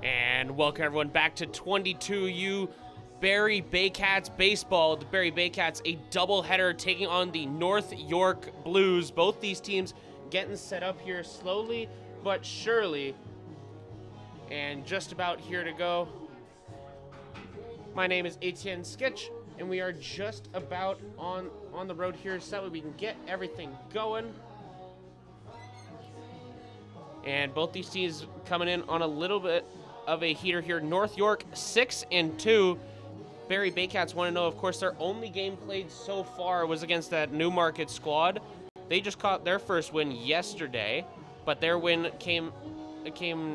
And welcome everyone back to 22U Barrie Baycats baseball. The Barrie Baycats a doubleheader taking on the North York Blues. Both these teams getting set up here slowly but surely. And just about here to go. My name is Etienne Sketch, and we are just about on the road here so that we can get everything going. And both these teams coming in on a little bit of a heater here. North York 6-2. Barrie Baycats want to know, of course, their only game played so far was against that Newmarket squad. They just caught their first win yesterday, but their win came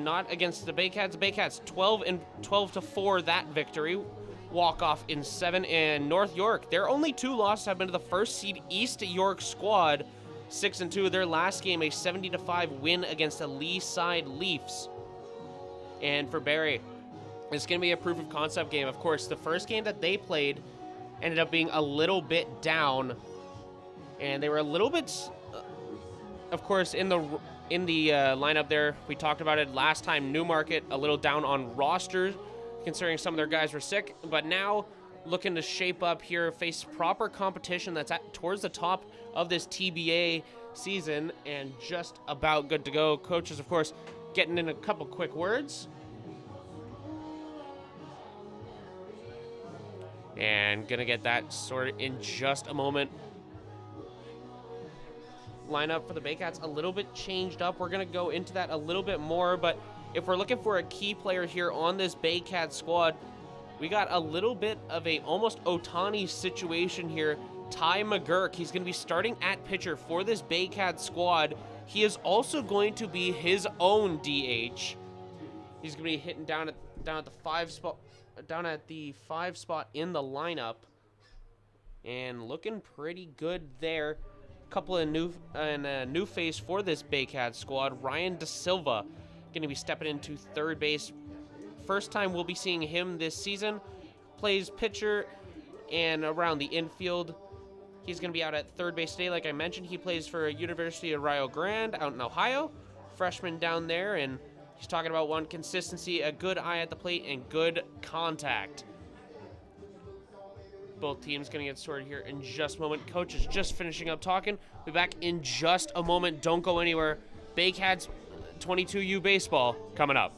not against the Baycats. The Baycats 12-4 that victory. Walk off in 7. And North York, their only two losses have been to the first seed East York squad. 6-2. Their last game, a 70-5 win against the Lee Side Leafs. And for Barrie, it's going to be a proof of concept game. Of course, the first game that they played ended up being a little bit down, and they were a little bit, of course, in the lineup there. We talked about it last time. Newmarket a little down on rosters, considering some of their guys were sick, but now looking to shape up here, face proper competition that's towards the top of this TBA season, and just about good to go. Coaches, of course, getting in a couple quick words. And gonna get that sorted in just a moment. Lineup for the Baycats a little bit changed up. We're gonna go into that a little bit more, but if we're looking for a key player here on this Baycats squad, we got a little bit of a almost Otani situation here. Ty McGurk, he's going to be starting at pitcher for this Baycats squad. He is also going to be his own DH. He's going to be hitting down at the five spot in the lineup, and looking pretty good there. A couple of new face for this Baycats squad. Ryan Da Silva going to be stepping into third base. First time we'll be seeing him this season. Plays pitcher and around the infield. He's going to be out at third base today. Like I mentioned, he plays for University of Rio Grande out in Ohio. Freshman down there, and he's talking about one consistency, a good eye at the plate, and good contact. Both teams going to get sorted here in just a moment. Coach is just finishing up talking. We'll be back in just a moment. Don't go anywhere. Baycats 22U baseball coming up.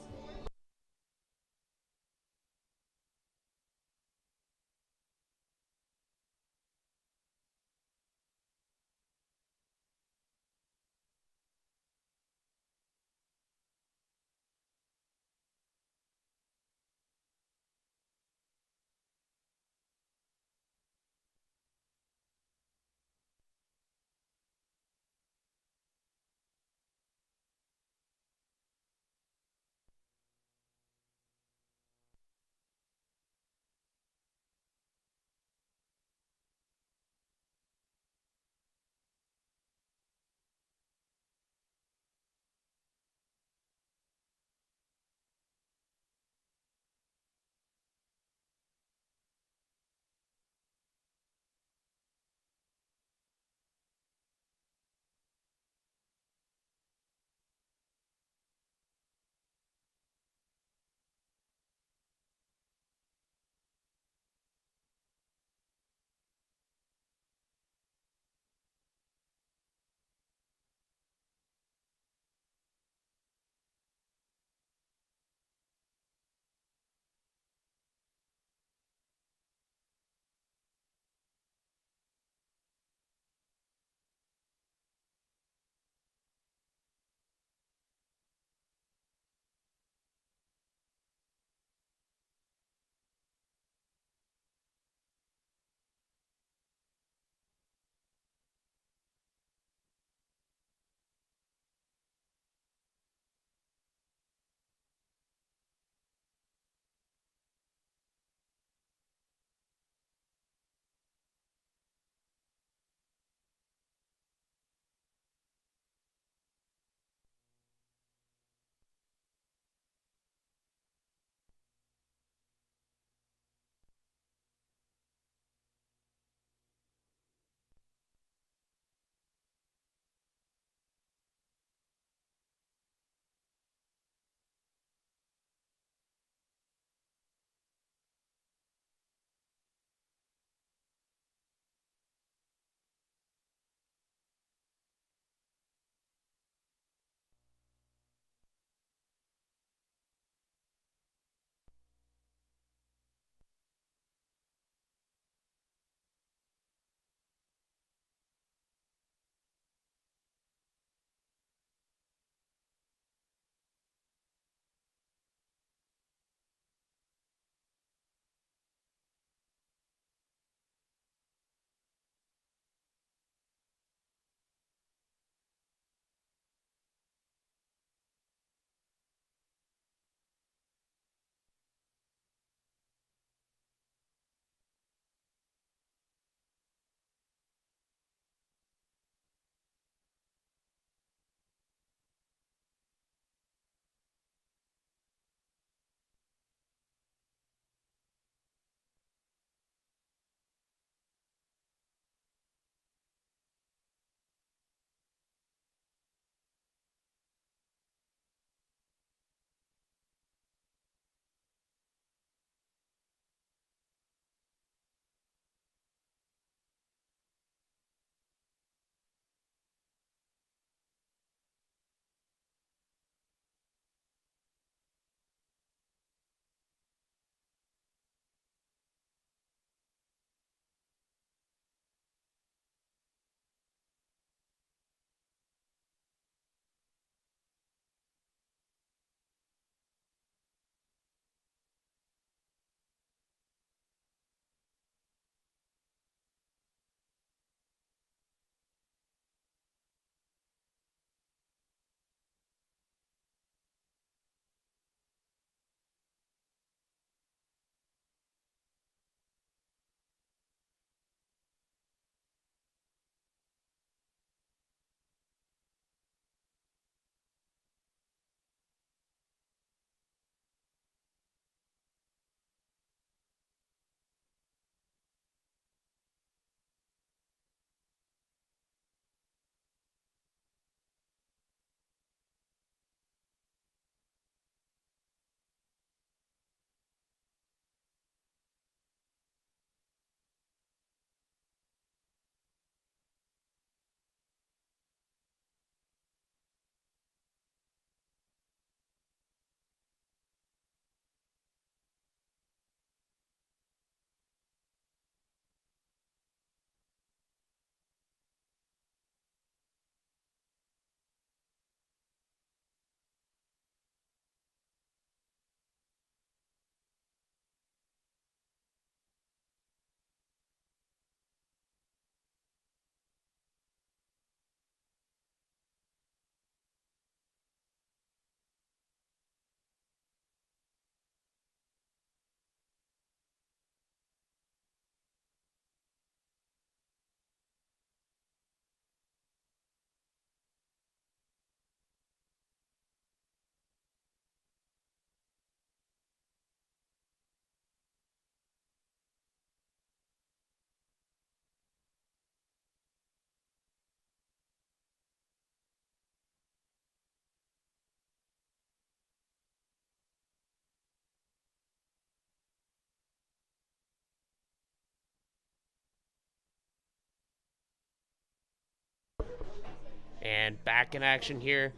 And back in action here.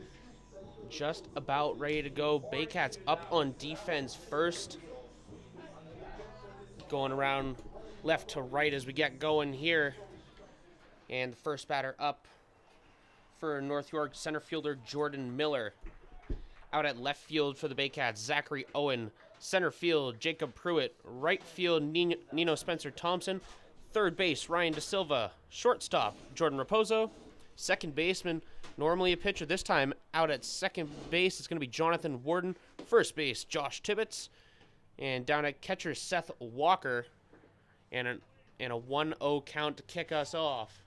Just about ready to go. Baycats up on defense first. Going around left to right as we get going here. And the first batter up for North York, center fielder Jordan Miller. Out at left field for the Baycats, Zachary Owen. Center field, Jacob Pruitt. Right field, Nino Spencer Thompson. Third base, Ryan De Silva. Shortstop, Jordan Raposo. Second baseman, normally a pitcher. This time, out at second base, it's going to be Jonathan Warden. First base, Josh Tibbetts. And down at catcher, Seth Walker. And a 1-0 count to kick us off.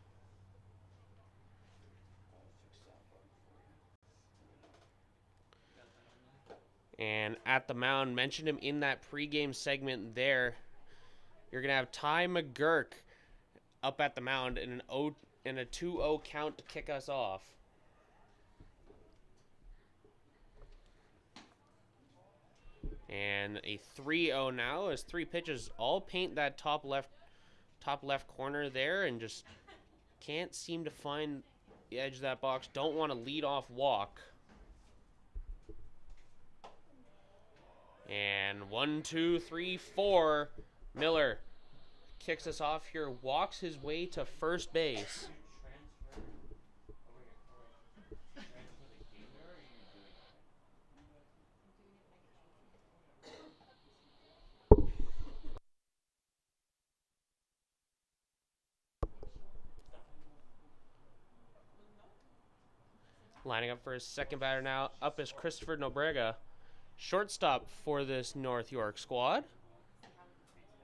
And at the mound, mentioned him in that pregame segment there. You're going to have Ty McGurk up at the mound in a 2-0 count to kick us off. And a 3-0 now as 3 pitches all paint that top left corner there and just can't seem to find the edge of that box. Don't want to lead off walk. And 1, 2, 3, 4. Miller kicks us off here, walks his way to first base. Lining up for his second batter now. Up is Christopher Nobrega, shortstop for this North York squad.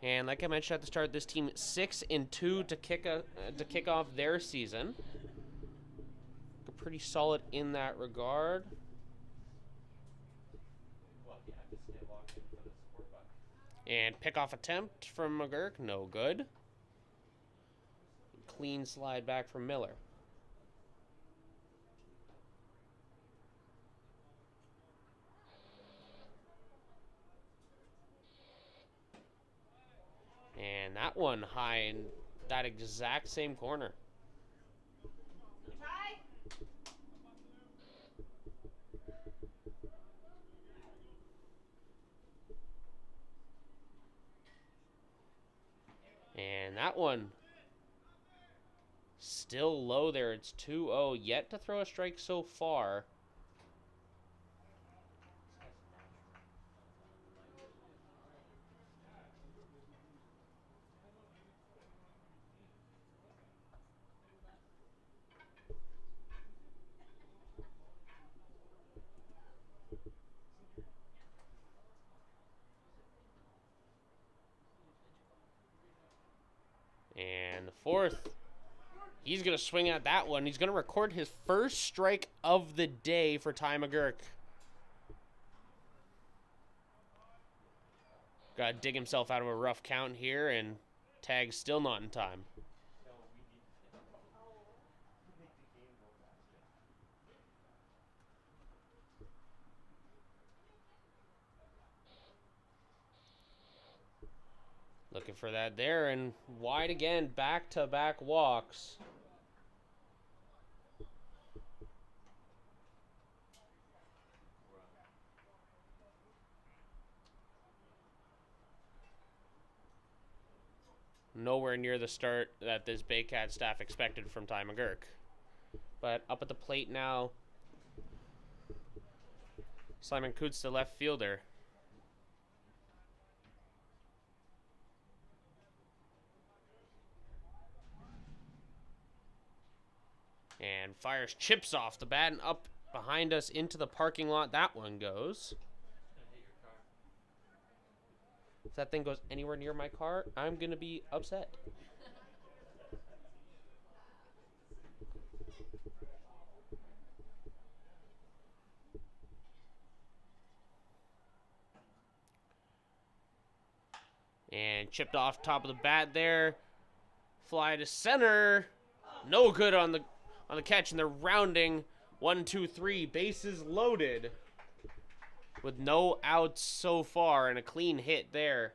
And like I mentioned at the start, this team 6-2 to kick off their season. Pretty solid in that regard. And pickoff attempt from McGurk, no good. Clean slide back from Miller. And that one high in that exact same corner. And that one still low there. It's 2-0. Yet to throw a strike so far. And the fourth, he's going to swing at that one. He's going to record his first strike of the day for Ty McGurk. Got to dig himself out of a rough count here, and tag's still not in time. Looking for that there, and wide again, back-to-back walks. Nowhere near the start that this Baycat staff expected from Ty McGurk. But up at the plate now, Simon Coots, the left fielder. And fires chips off the bat and up behind us into the parking lot. That one goes. If that thing goes anywhere near my car, I'm going to be upset. And chipped off top of the bat there. Fly to center. No good on the catch, and they're rounding. 1, 2, 3, bases loaded. With no outs so far, and a clean hit there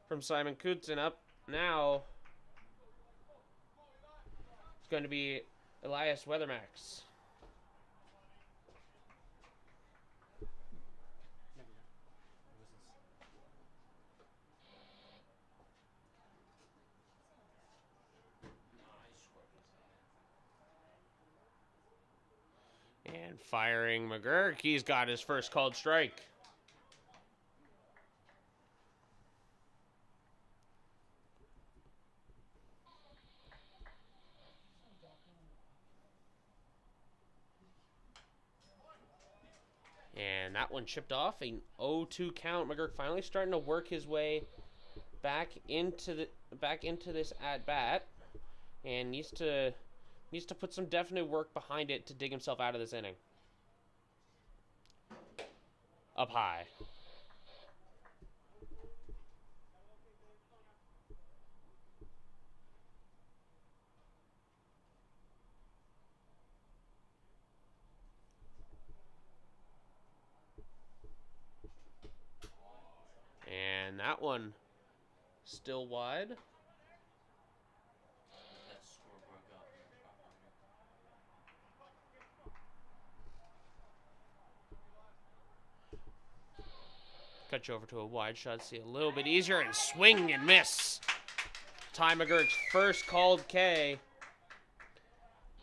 from Simon Coots. And up now, it's going to be Elias Weathermax. And firing McGurk. He's got his first called strike. And that one chipped off. An 0-2 count. McGurk finally starting to work his way back into this at bat, and needs to put some definite work behind it to dig himself out of this inning. Up high. And that one still wide. Cut you over to a wide shot, see a little bit easier, and swing and miss. Ty McGurk's first called K.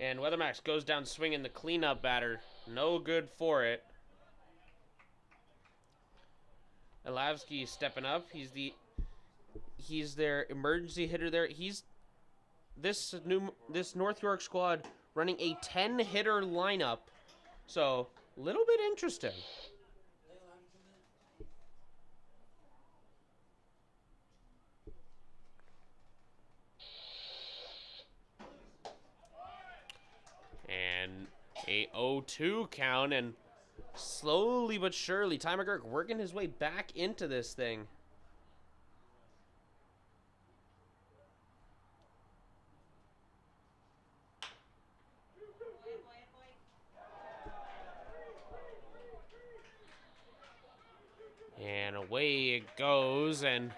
And Weathermax goes down swinging the cleanup batter. No good for it. Elavsky stepping up. He's their emergency hitter there. This North York squad running a 10-hitter lineup. So, a little bit interesting. And a 0-2 count, and slowly but surely, Ty McGurk working his way back into this thing. And away it goes, and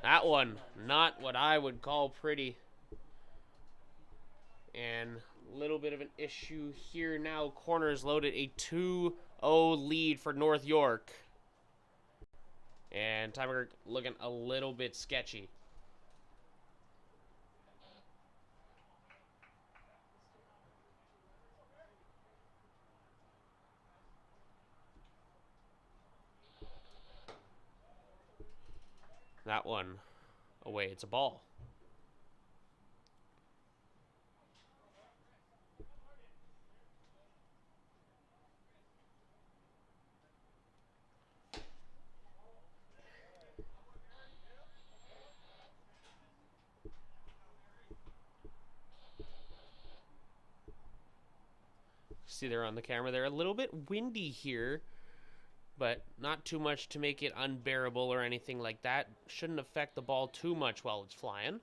that one, not what I would call pretty. And a little bit of an issue here now. Corners loaded, a 2-0 lead for North York. And Ty McGurk looking a little bit sketchy. That one away, it's a ball. See there on the camera, they're a little bit windy here, but not too much to make it unbearable or anything like that. Shouldn't affect the ball too much while it's flying.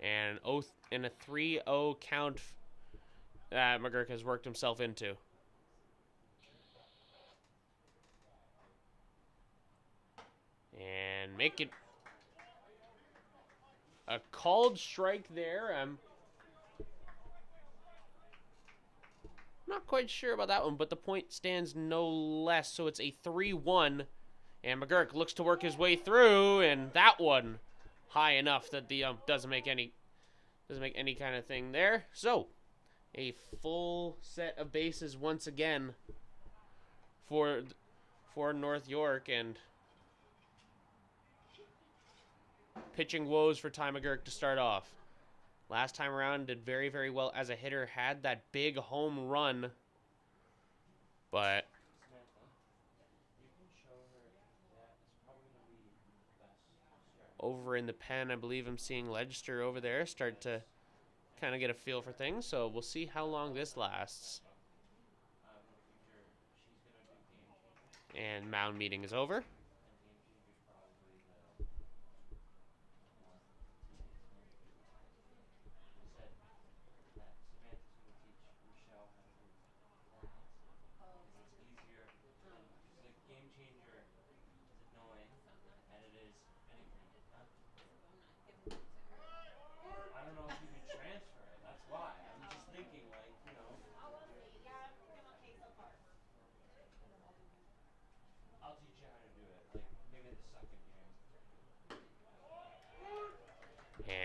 And a 3-0 count that McGurk has worked himself into. And make it a called strike there. I'm not quite sure about that one, but the point stands no less, so it's a 3-1. And McGurk looks to work his way through, and that one high enough that the doesn't make any kind of thing there. So a full set of bases once again for North York, and pitching woes for Ty McGurk to start off. Last time around, did very, very well as a hitter. Had that big home run, but over in the pen, I believe I'm seeing Legister over there start to kind of get a feel for things. So we'll see how long this lasts. And mound meeting is over.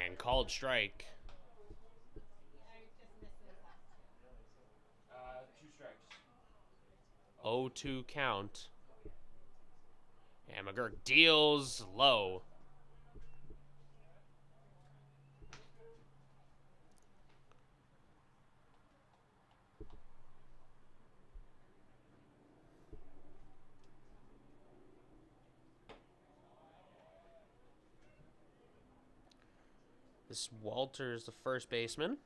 And called strike. 0-2 count. And McGurk deals low. This Walter's the first baseman.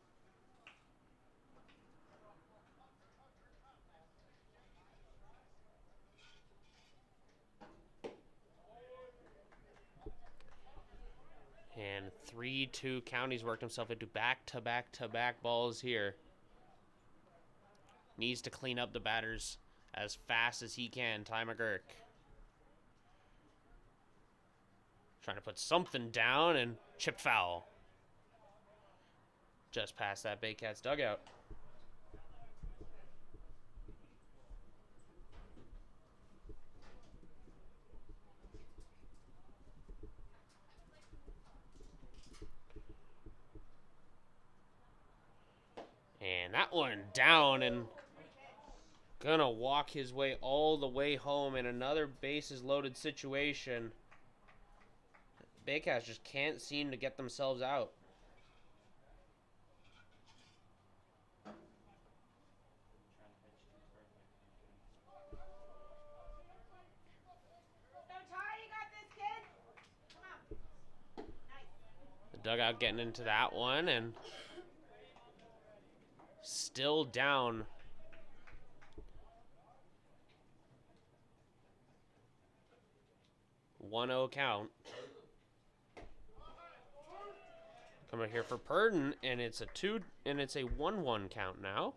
And 3-2 count. He's worked himself into back-to-back-to-back balls here. Needs to clean up the batters as fast as he can, Ty McGurk. Trying to put something down and chip foul. Just past that Baycats dugout. And that one down and gonna walk his way all the way home in another bases loaded situation. Baycats just can't seem to get themselves out. The dugout getting into that one and still down. One-0 count. Coming here for Purdon, and it's a 1-1 count now.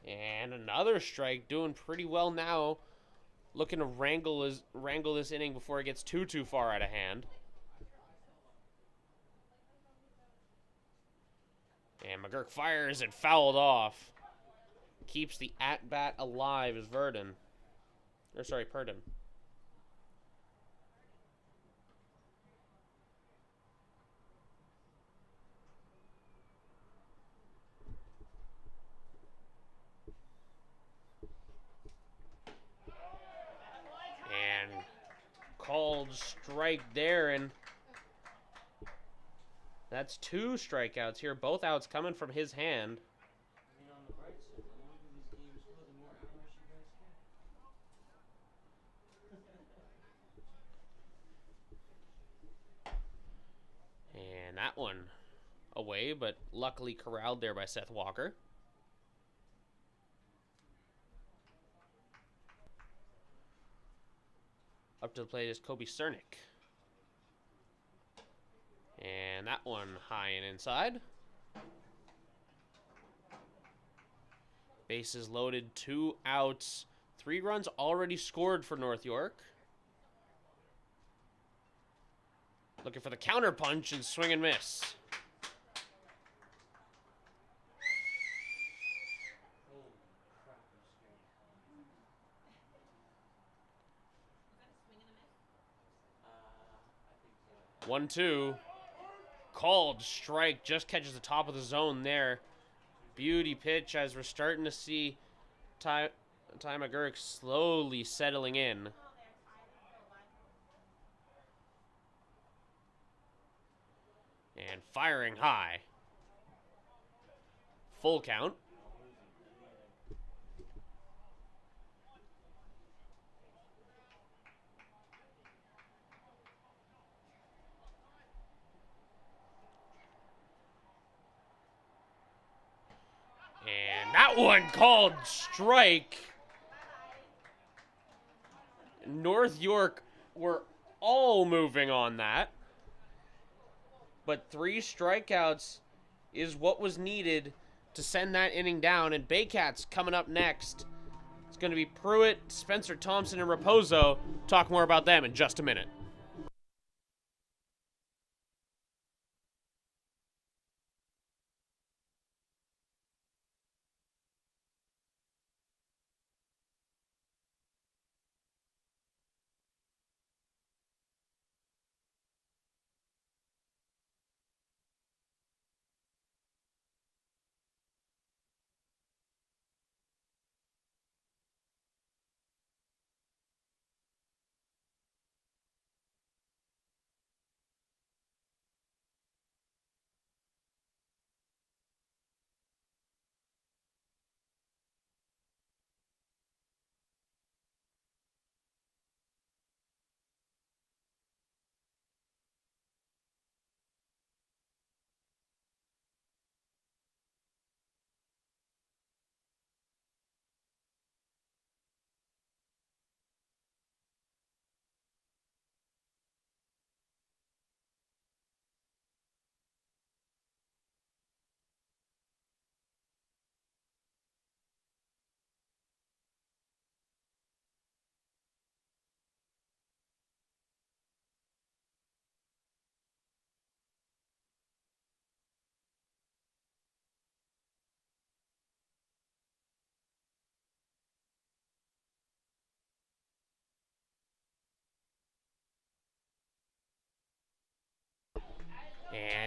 And another strike, doing pretty well now. Looking to wrangle this inning before it gets too far out of hand. And McGurk fires and fouled off. Keeps the at-bat alive as Purdon. And called strike there, and that's 2 strikeouts here. Both outs coming from his hand. And that one away, but luckily corralled there by Seth Walker. Up to the plate is Kobe Cernick. And that one high and inside. Bases loaded, 2 outs. 3 runs already scored for North York. Looking for the counter punch and swing and miss. One, 2. Called strike. Just catches the top of the zone there. Beauty pitch as we're starting to see Ty McGurk slowly settling in. And firing high. Full count. And that one called strike. North York were all moving on that. But 3 strikeouts is what was needed to send that inning down. And Baycats coming up next. It's going to be Pruitt, Spencer Thompson, and Raposo. Talk more about them in just a minute.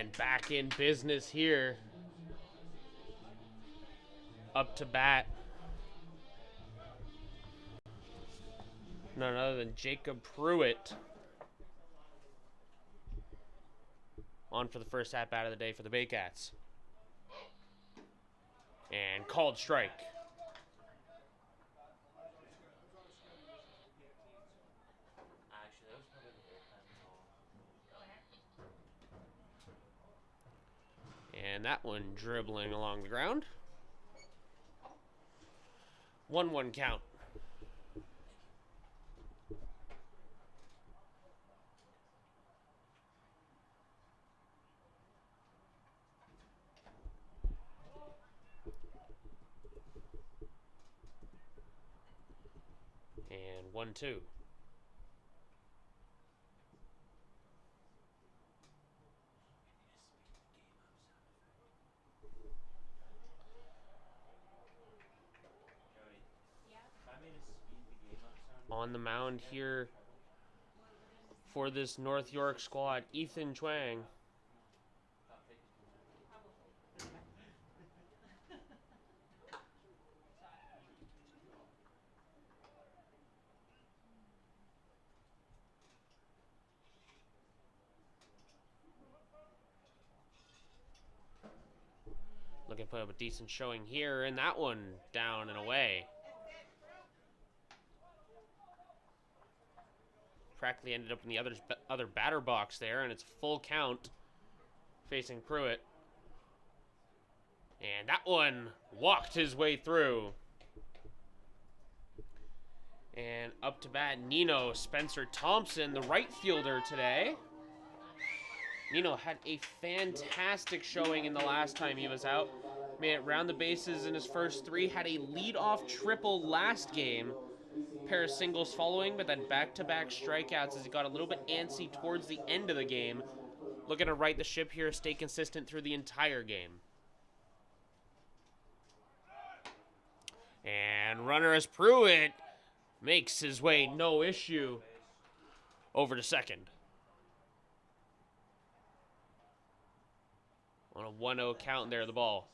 And back in business here. Up to bat. None other than Jacob Pruitt. On for the first at-bat of the day for the Baycats. And called strike. And that one dribbling along the ground. 1-1 count. And 1-2. On the mound here for this North York squad, Ethan Chuang. Looking to put up a decent showing here, and that one down and away. Practically ended up in the other batter box there, and it's full count facing Pruitt. And that one walked his way through. And up to bat, Nino Spencer Thompson, the right fielder today. Nino had a fantastic showing in the last time he was out. Made it round the bases in his first three. Had a leadoff triple last game. Pair of singles following, but then back-to-back strikeouts as he got a little bit antsy towards the end of the game. Looking to right the ship here, stay consistent through the entire game. And runner as Pruitt makes his way, no issue, over to second. On a 1-0 count there, the ball.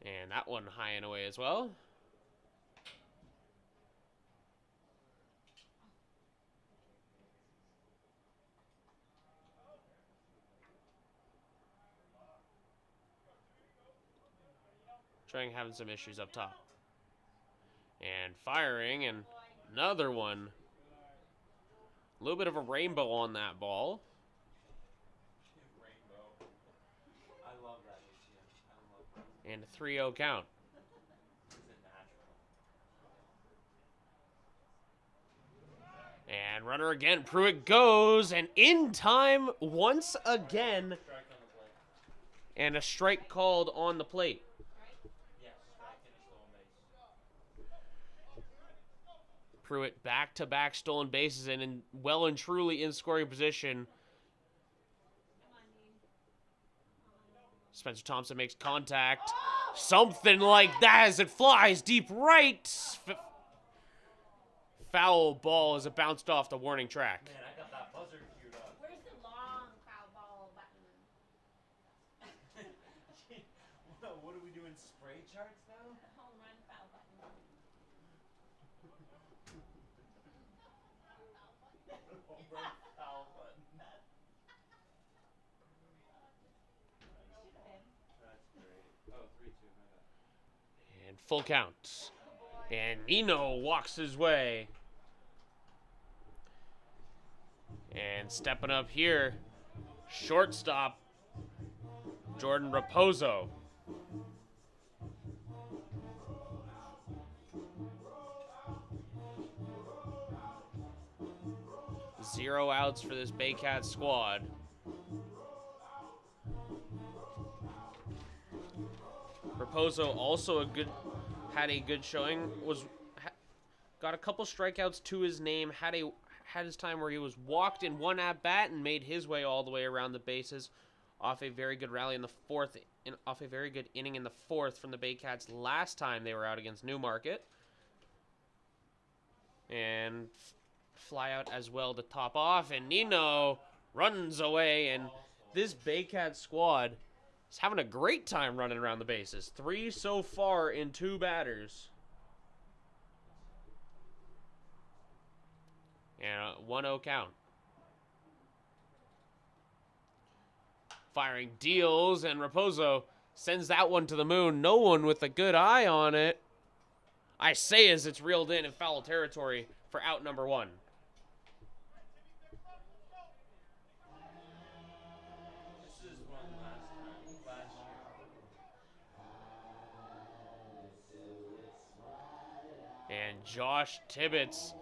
And that one high and away as well. Trying having some issues up top. And firing, and another one. A little bit of a rainbow on that ball. And a 3-0 count. And runner again. Pruitt goes, and in time once again. And a strike called on the plate. Pruitt back-to-back stolen bases and well and truly in scoring position. Spencer Thompson makes contact. Something like that as it flies deep right. Foul ball as it bounced off the warning track. Man, I got that buzzer queued up. Where's the long foul ball button? What are we doing, spray charts now? Home run foul button. Home run foul button. That's great. Oh, 3-2, my bad. And full count. And Nino walks his way. And stepping up here, shortstop, Jordan Raposo. Zero outs for this Baycats squad. Raposo also had a good showing. Got a couple strikeouts to his name. Had his time where he was walked in one at bat and made his way all the way around the bases. off a very good rally in the fourth, off a very good inning in the fourth from the Baycats last time they were out against Newmarket. And fly out as well to top off, and Nino runs away, and this Baycat squad is having a great time running around the bases. 3 so far in 2 batters. And a 1-0 count. Firing deals, and Raposo sends that one to the moon. No one with a good eye on it. I say as it's reeled in foul territory for out number 1. This is one last year. And Josh Tibbetts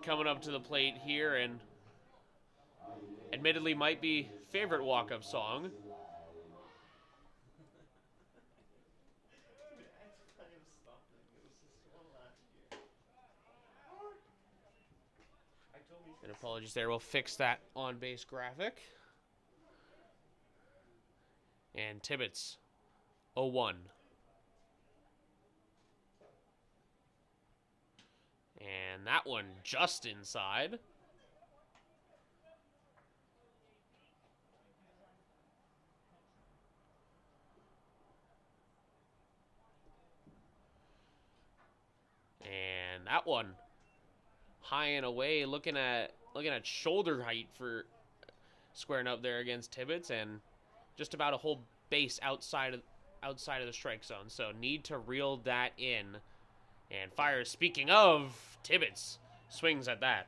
coming up to the plate here, and admittedly might be favorite walk-up song. And apologies there, we'll fix that on-base graphic. And Tibbetts, 0-1. And that one just inside. And that one high and away, looking at shoulder height for squaring up there against Tibbetts, and just about a whole base outside of the strike zone. So need to reel that in. And fires. Speaking of, Tibbetts swings at that.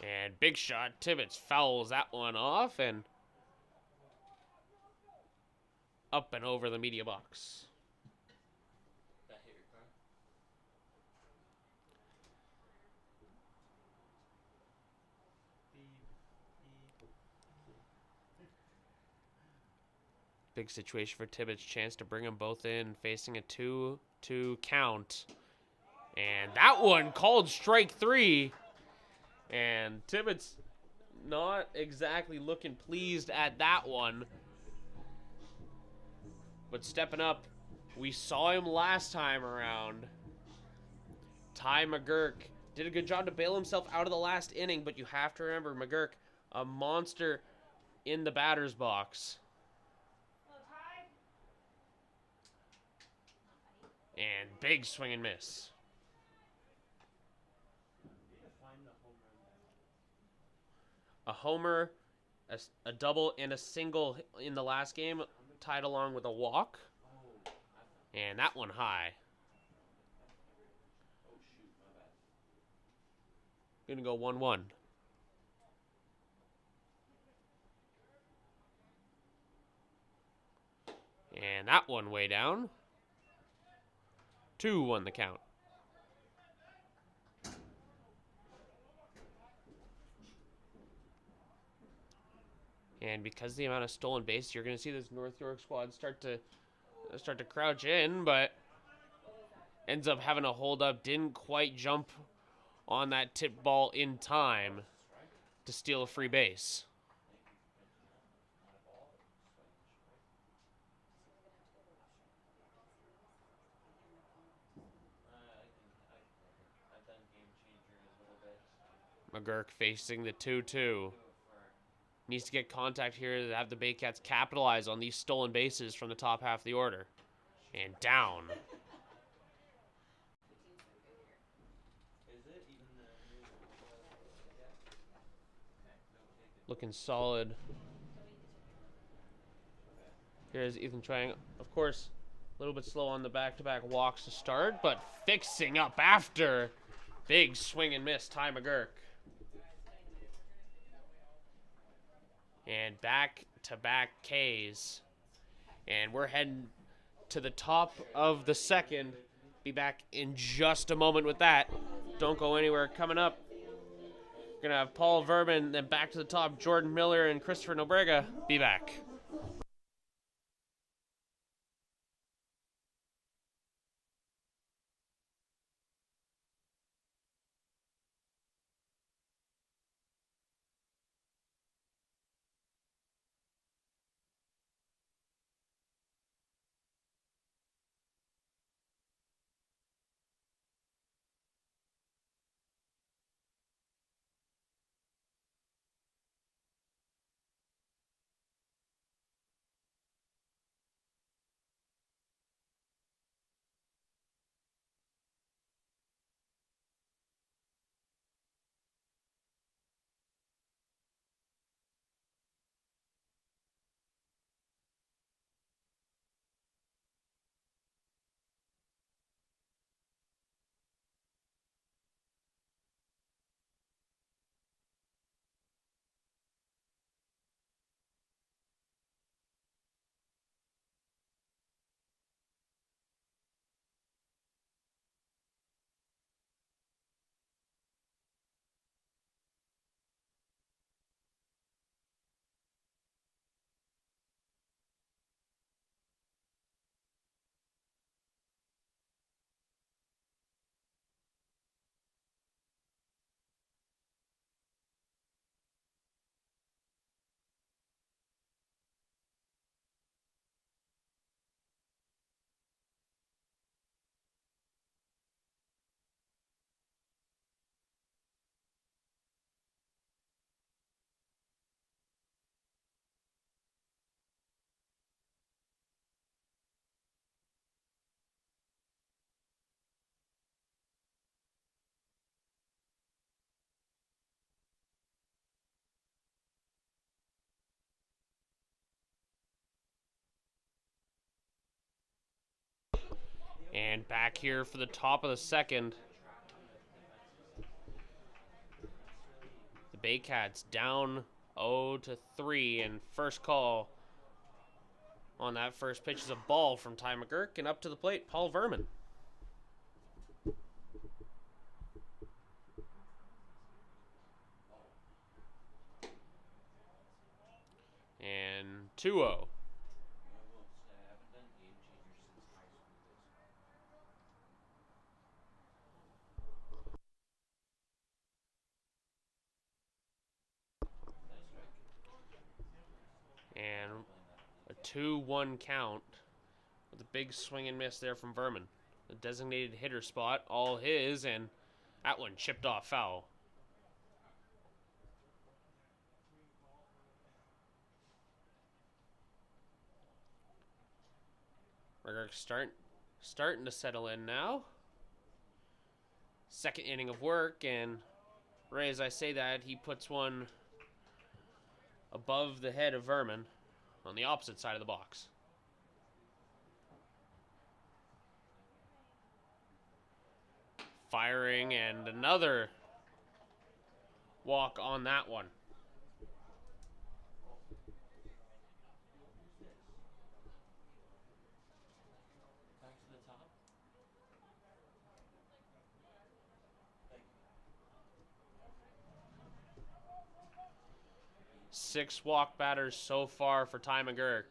And big shot. Tibbetts fouls that one off, and up and over the media box. That hit your car? Big situation for Tibbetts. Chance to bring them both in, facing a 2-2 count. And that one called strike 3. And Tibbetts not exactly looking pleased at that one. But stepping up, we saw him last time around. Ty McGurk did a good job to bail himself out of the last inning, but you have to remember, McGurk, a monster in the batter's box. And big swing and miss. A homer, a double, and a single in the last game, tied along with a walk. And that one high. Gonna go 1-1. And that one way down. 2-1 the count. And because of the amount of stolen base, you're going to see this North York squad start to crouch in, but ends up having a hold up. Didn't quite jump on that tip ball in time to steal a free base. McGurk facing the 2-2. Needs to get contact here to have the Baycats capitalize on these stolen bases from the top half of the order. And down. Looking solid. Here's Ethan trying, of course, a little bit slow on the back-to-back walks to start, but fixing up after. Big swing and miss, Ty McGurk. And back-to-back Ks. And we're heading to the top of the second. Be back in just a moment with that. Don't go anywhere. Coming up, we're going to have Paul Verman, then back to the top, Jordan Miller and Christopher Nobrega. Be back. And back here for the top of the second. The Baycats down 0-3, and first call on that first pitch is a ball from Ty McGurk, and up to the plate, Paul Verman. And 2-0. And a 2-1 count with a big swing and miss there from Verman. The designated hitter spot, all his, and that one chipped off foul. McGurk starting to settle in now. Second inning of work, and right as I say that, he puts one above the head of Verman on the opposite side of the box. Firing, and another walk on that one. Back to the top. 6 walk batters so far for Ty McGurk.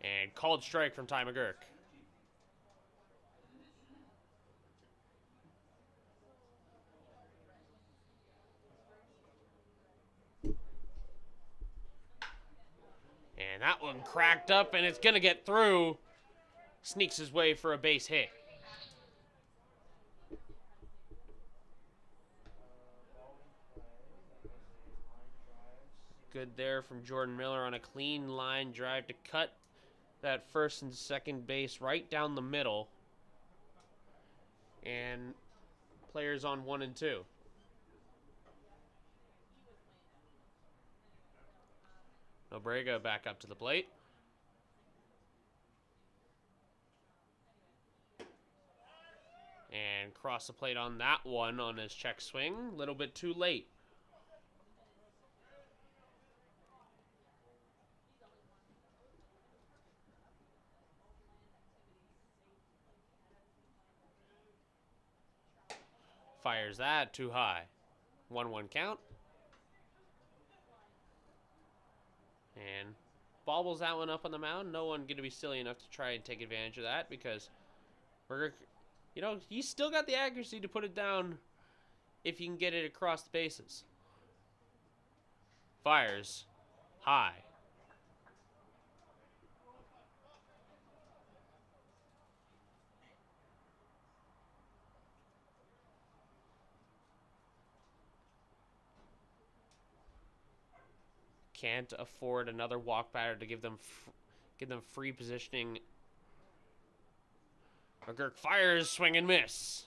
And called strike from Ty McGurk. And that one cracked up, and it's going to get through. Sneaks his way for a base hit. Good there from Jordan Miller on a clean line drive to cut that first and second base right down the middle. And players on 1 and 2. Nobrega back up to the plate. And cross the plate on that one on his check swing. A little bit too late. Fires that too high. 1-1 count. And bobbles that one up on the mound. No one going to be silly enough to try and take advantage of that because we're, you know, he's still got the accuracy to put it down if you can get it across the bases. Fires high. Can't afford another walk batter to give them free positioning. McGurk fires, swing and miss.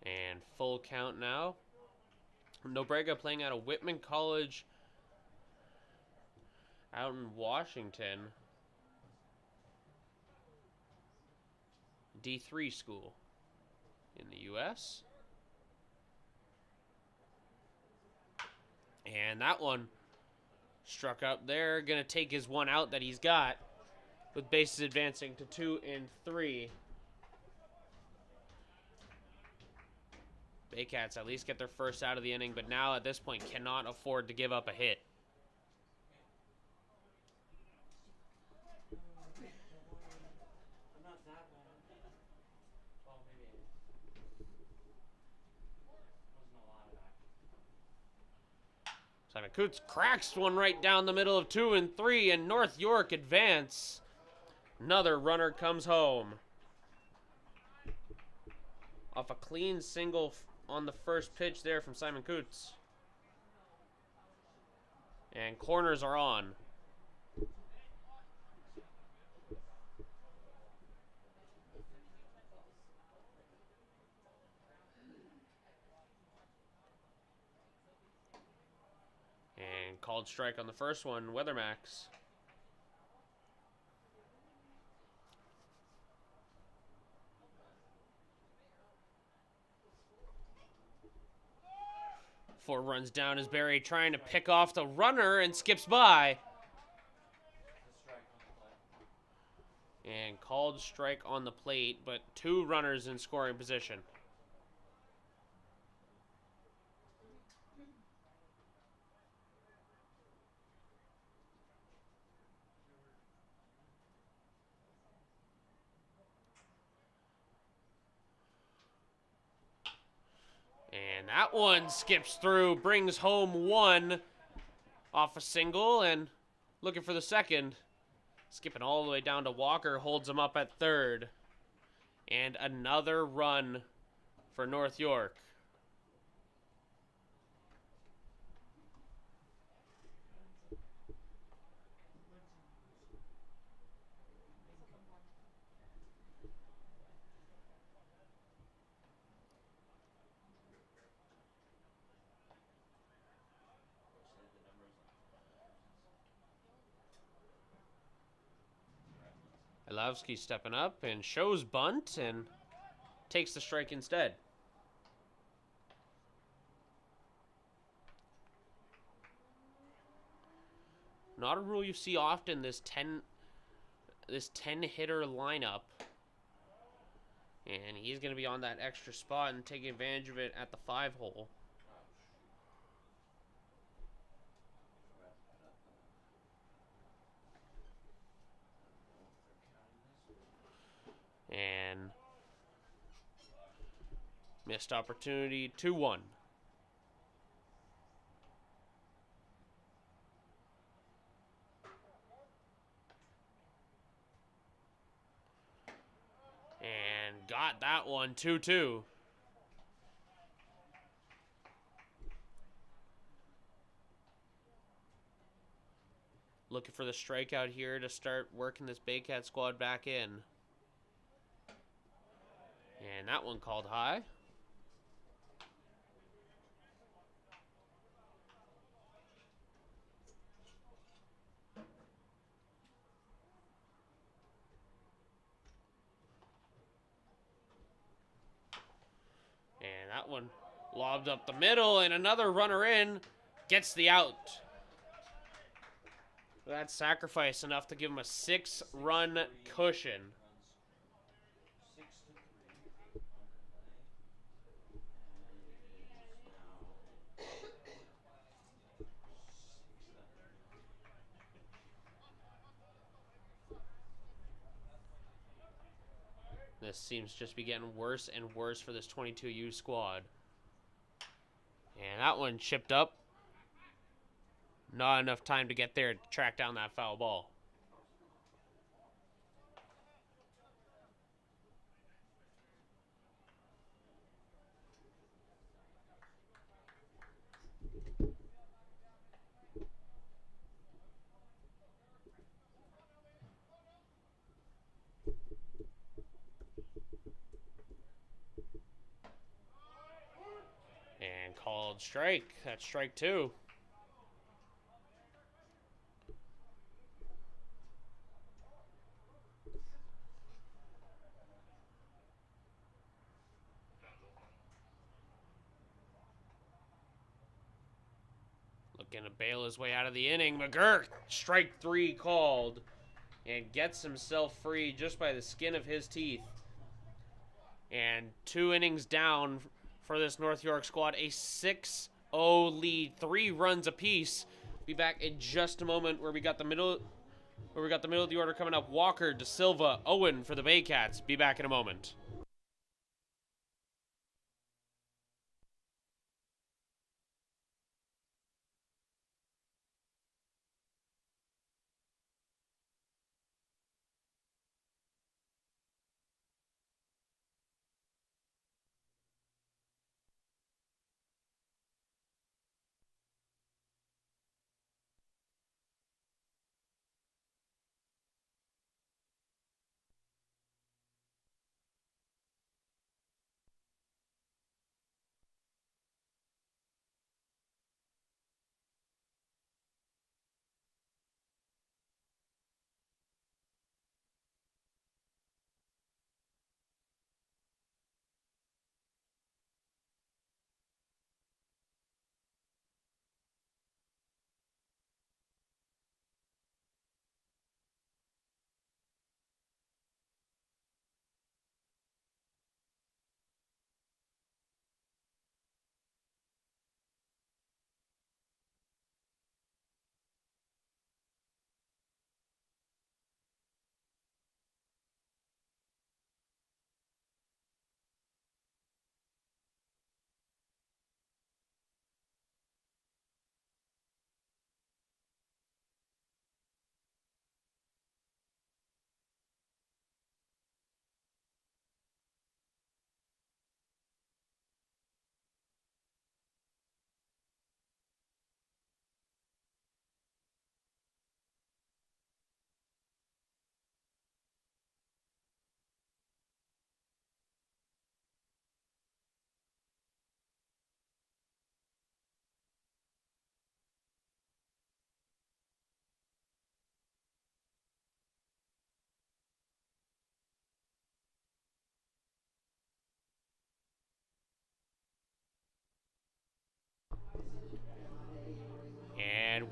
And full count now. Nobrega playing out of Whitman College out in Washington. D3 school in the U.S. And that one struck up there. Going to take his one out that he's got with bases advancing to 2 and 3. Baycats at least get their first out of the inning, but now at this point cannot afford to give up a hit. I'm not that bad. Well, maybe wasn't a lot of action. Simon Coots cracks one right down the middle of 2 and 3, and North York advance. Another runner comes home. off a clean single on the first pitch there from Simon Coots. And corners are on. And called strike on the first one, Weathermax. Four runs down as Barrie trying to pick off the runner and skips by. And called strike on the plate, but 2 runners in scoring position. And that one skips through, brings home 1 off a single, and looking for the second. Skipping all the way down to Walker, holds him up at third. And another run for North York. Ilovsky stepping up and shows bunt and takes the strike instead. Not a rule you see often, this 10 hitter lineup. And he's going to be on that extra spot and taking advantage of it at the 5 hole. And missed opportunity, 2-1. And got that one, 2-2. Looking for the strikeout here to start working this Baycat squad back in. And that one called high. And that one lobbed up the middle, and another runner in gets the out. That sacrifice enough to give him a 6-run cushion. This seems just to be getting worse and worse for this 22U squad. And that one chipped up. Not enough time to get there to track down that foul ball. And called strike. That's strike 2. Looking to bail his way out of the inning. McGurk, strike 3 called. And gets himself free just by the skin of his teeth. And 2 innings down for this North York squad. A 6-0 lead, 3 runs apiece. Be back in just a moment where we got the middle of the order coming up. Walker, De Silva, Owen for the Baycats. Be back in a moment.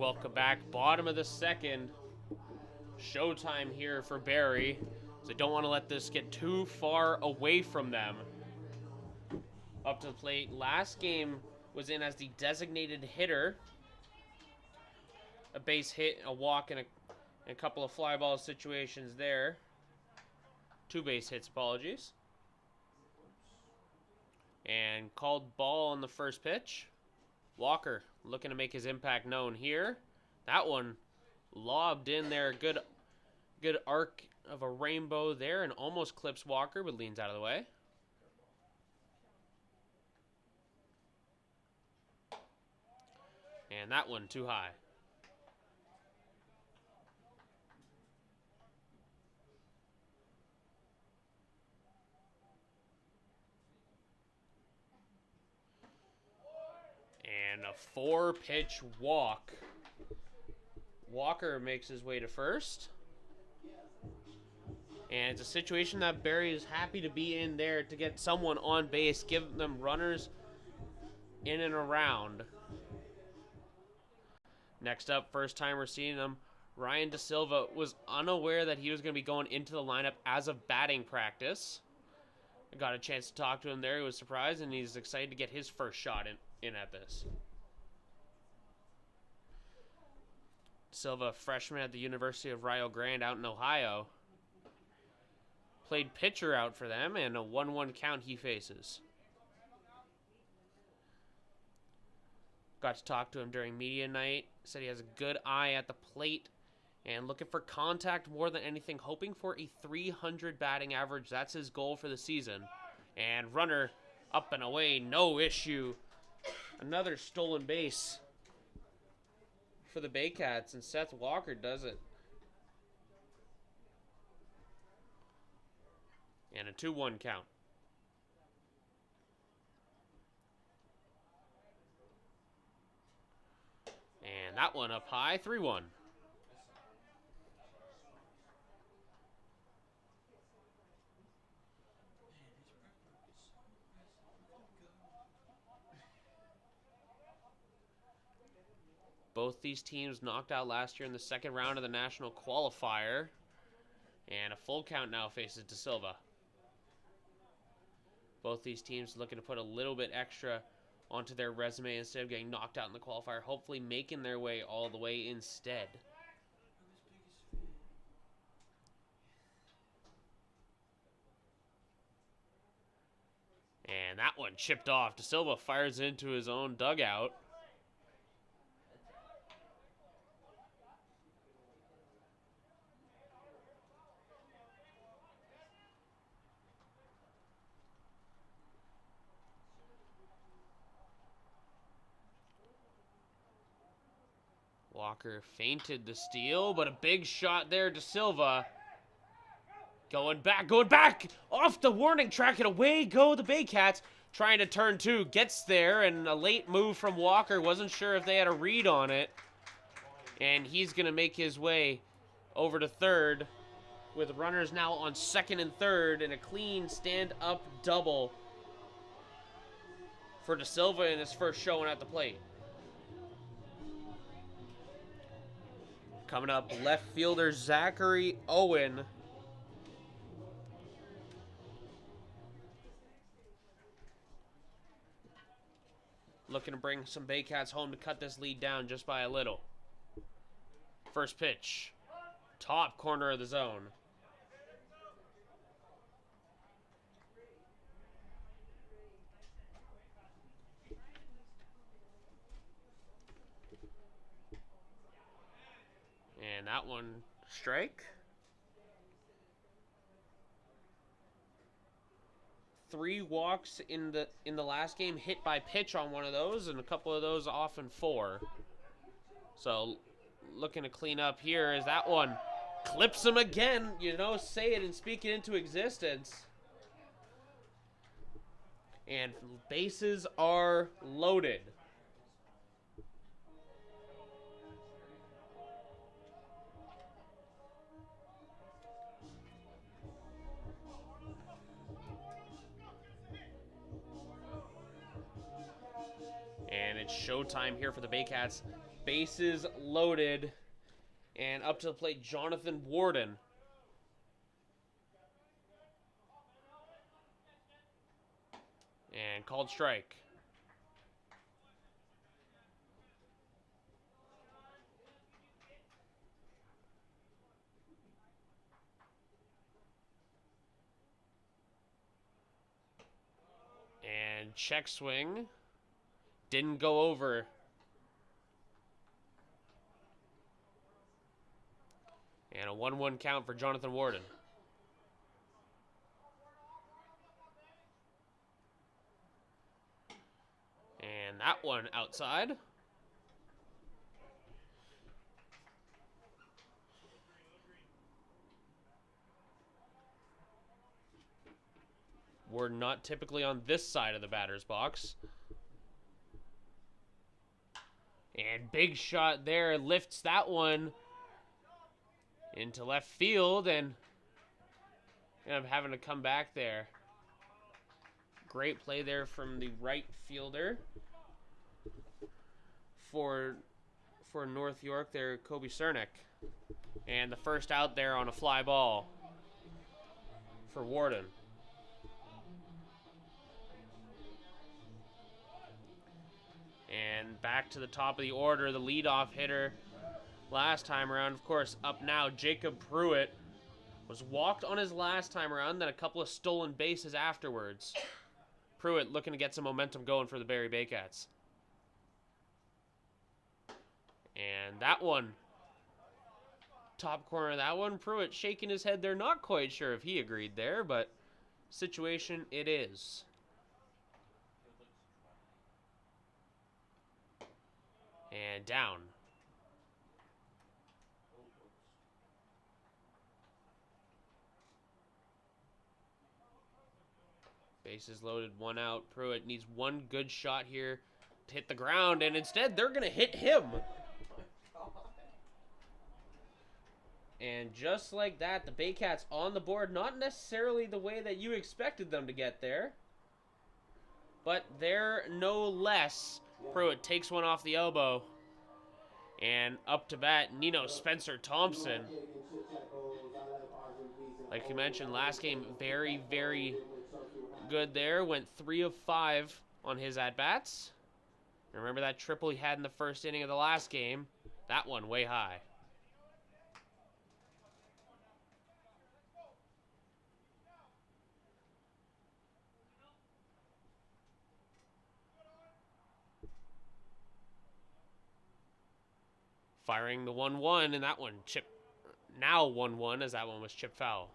Welcome back. Bottom of the second. Showtime here for Barrie. So they don't want to let this get too far away from them. Up to the plate. Last game was in as the designated hitter. A base hit, a walk, and a couple of fly ball situations there. 2 base hits, apologies. And called ball on the first pitch. Walker looking to make his impact known here. That one lobbed in there. Good arc of a rainbow there and almost clips Walker, but leans out of the way. And that one too high. And a 4-pitch walk. Walker makes his way to first. And it's a situation that Barrie is happy to be in there to get someone on base, give them runners in and around. Next up, first time we're seeing him, Ryan DeSilva was unaware that he was going to be going into the lineup as of batting practice. I got a chance to talk to him there. He was surprised, and he's excited to get his first shot in at this. Silva, freshman at the University of Rio Grande out in Ohio. Played pitcher out for them, and a 1-1 count he faces. Got to talk to him during media night. Said he has a good eye at the plate and looking for contact more than anything, hoping for a 300 batting average. That's his goal for the season. And runner up and away, no issue. Another stolen base for the Baycats, and Seth Walker does it. And a 2-1 count. And that one up high, 3-1. Both these teams knocked out last year in the second round of the national qualifier. And a full count now faces DeSilva. Both these teams looking to put a little bit extra onto their resume instead of getting knocked out in the qualifier, hopefully making their way all the way instead. And that one chipped off. DeSilva fires into his own dugout. Walker feinted the steal, but a big shot there to Silva. Going back, off the warning track, and away go the Baycats. Trying to turn 2, gets there, and a late move from Walker. Wasn't sure if they had a read on it. And he's going to make his way over to third, with runners now on second and third, and a clean stand-up double for DeSilva in his first showing at the plate. Coming up, left fielder Zachary Owen. Looking to bring some Baycats home to cut this lead down just by a little. First pitch. Top corner of the zone. And that one, strike. 3 walks in the last game, hit by pitch on one of those, and a couple of those off in 4. So looking to clean up here as that one clips him again. You know, say it and speak it into existence. And bases are loaded. And it's showtime here for the Baycats. bases loaded. And up to the plate, Jonathan Warden. And called strike. And check swing. Didn't go over. And a 1-1 count for Jonathan Warden. And that one outside. We're not typically on this side of the batter's box. And big shot there, lifts that one into left field and kind of having to come back there. Great play there from the right fielder for North York there, Kobe Cernick. And the first out there on a fly ball for Warden. And back to the top of the order, the leadoff hitter last time around. Of course, up now, Jacob Pruitt was walked on his last time around, then a couple of stolen bases afterwards. Pruitt looking to get some momentum going for the Barrie Baycats. And that one, top corner of that one, Pruitt shaking his head there, not quite sure if he agreed there, but situation it is. And down. Bases loaded, one out. Pruitt needs one good shot here to hit the ground, and instead they're going to hit him. And just like that, the Baycats on the board, not necessarily the way that you expected them to get there, but they're no less. Pruitt takes one off the elbow. And up to bat, Nino Spencer Thompson. Like you mentioned, last game, very, very good there. Went 3 of 5 on his at-bats. Remember that triple he had in the first inning of the last game? That one way high. Firing the 1-1, and that one chip. Now 1-1, as that one was chip foul.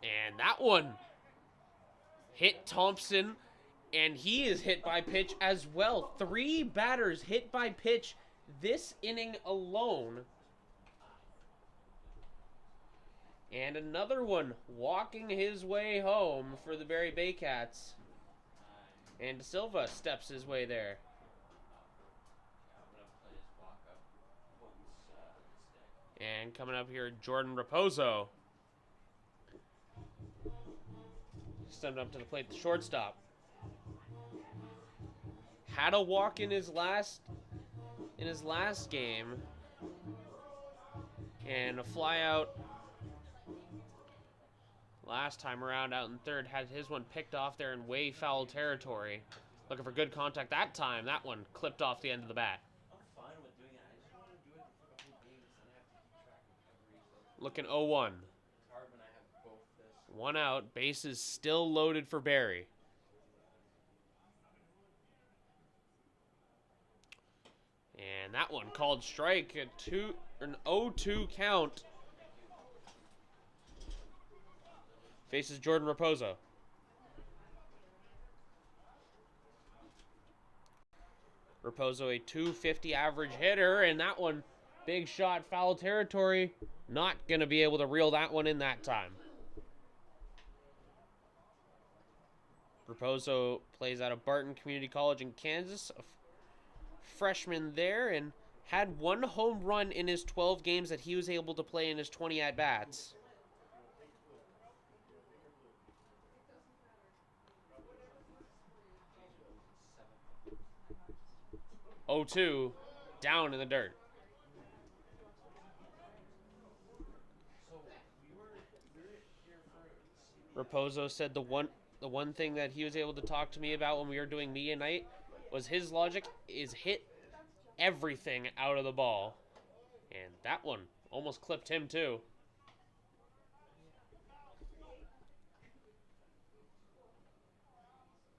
And that one hit Thompson. And he is hit by pitch as well. 3 batters hit by pitch this inning alone. And another one walking his way home for the Barrie Baycats. And De Silva steps his way there. And coming up here, Jordan Raposo. Stepping up to the plate, the shortstop. Had a walk in his last game, and a fly out last time around out in third. Had his one picked off there in way foul territory. Looking for good contact that time. That one clipped off the end of the bat. I'm fine with doing it. I just want to do it for the whole game, so I have to keep track of every. Looking 0-1. It's hard when I have both this. One out. Bases still loaded for Barrie. And that one called strike, an 0-2 count. Faces Jordan Raposo. Raposo, a .250 average hitter, and that one, big shot, foul territory. Not going to be able to reel that one in that time. Raposo plays out of Barton Community College in Kansas, freshman there, and had 1 home run in his 12 games that he was able to play in his 20 at-bats. 0-2, down in the dirt. Raposo said the one thing that he was able to talk to me about when we were doing media night was his logic is hit everything out of the ball. And that one almost clipped him too.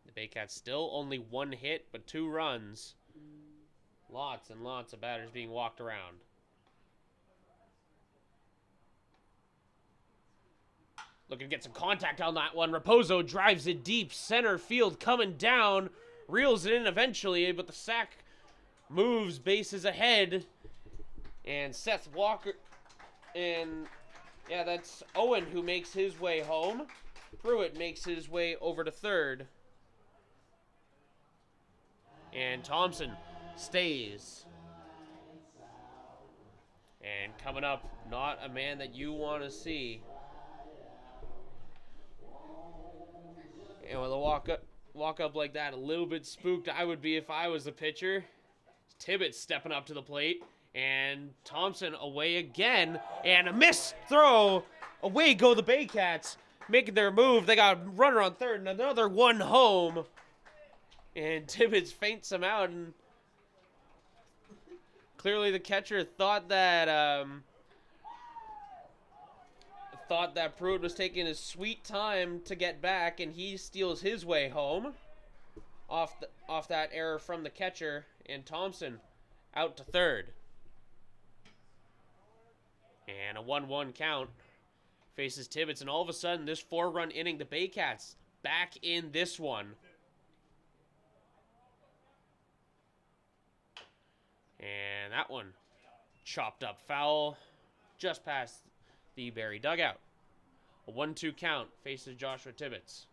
The Baycats still only 1 hit, but 2 runs. Lots and lots of batters being walked around. Looking to get some contact on that one. Raposo drives it deep. Center field coming down. Reels it in eventually, but the sack moves bases ahead. And Seth Walker, and yeah, that's Owen who makes his way home. Pruitt makes his way over to third. And Thompson stays. And coming up, not a man that you want to see. And with a walk up like that, a little bit spooked I would be if I was the pitcher. Tibbetts stepping up to the plate. And Thompson away again. And a missed throw. Away go the Baycats. Making their move. They got a runner on third and another 1 home. And Tibbetts feints him out. And clearly the catcher thought that Pruitt was taking his sweet time to get back, and he steals his way home off that error from the catcher. And Thompson out to third. And a 1-1 count faces Tibbetts, and all of a sudden this 4-run inning, the Baycats back in this one. And that one chopped up foul just past the Barrie dugout. A 1-2 count faces Joshua Tibbetts.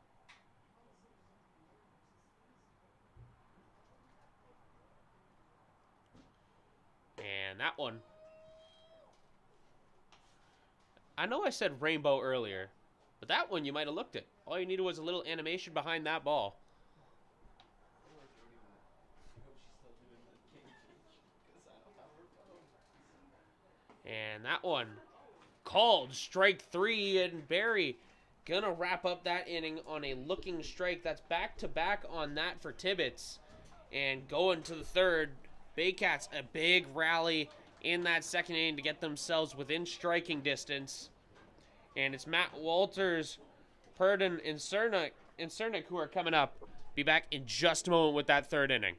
And that one, I know I said rainbow earlier, but that one you might have looked at. All you needed was a little animation behind that ball. And that one called strike 3, and Barrie gonna wrap up that inning on a looking strike. That's back-to-back on that for Tibbetts. And going to the third, Baycats a big rally in that second inning to get themselves within striking distance. And it's Matt Walters, Purdon, and Cernick who are coming up. Be back in just a moment with that third inning.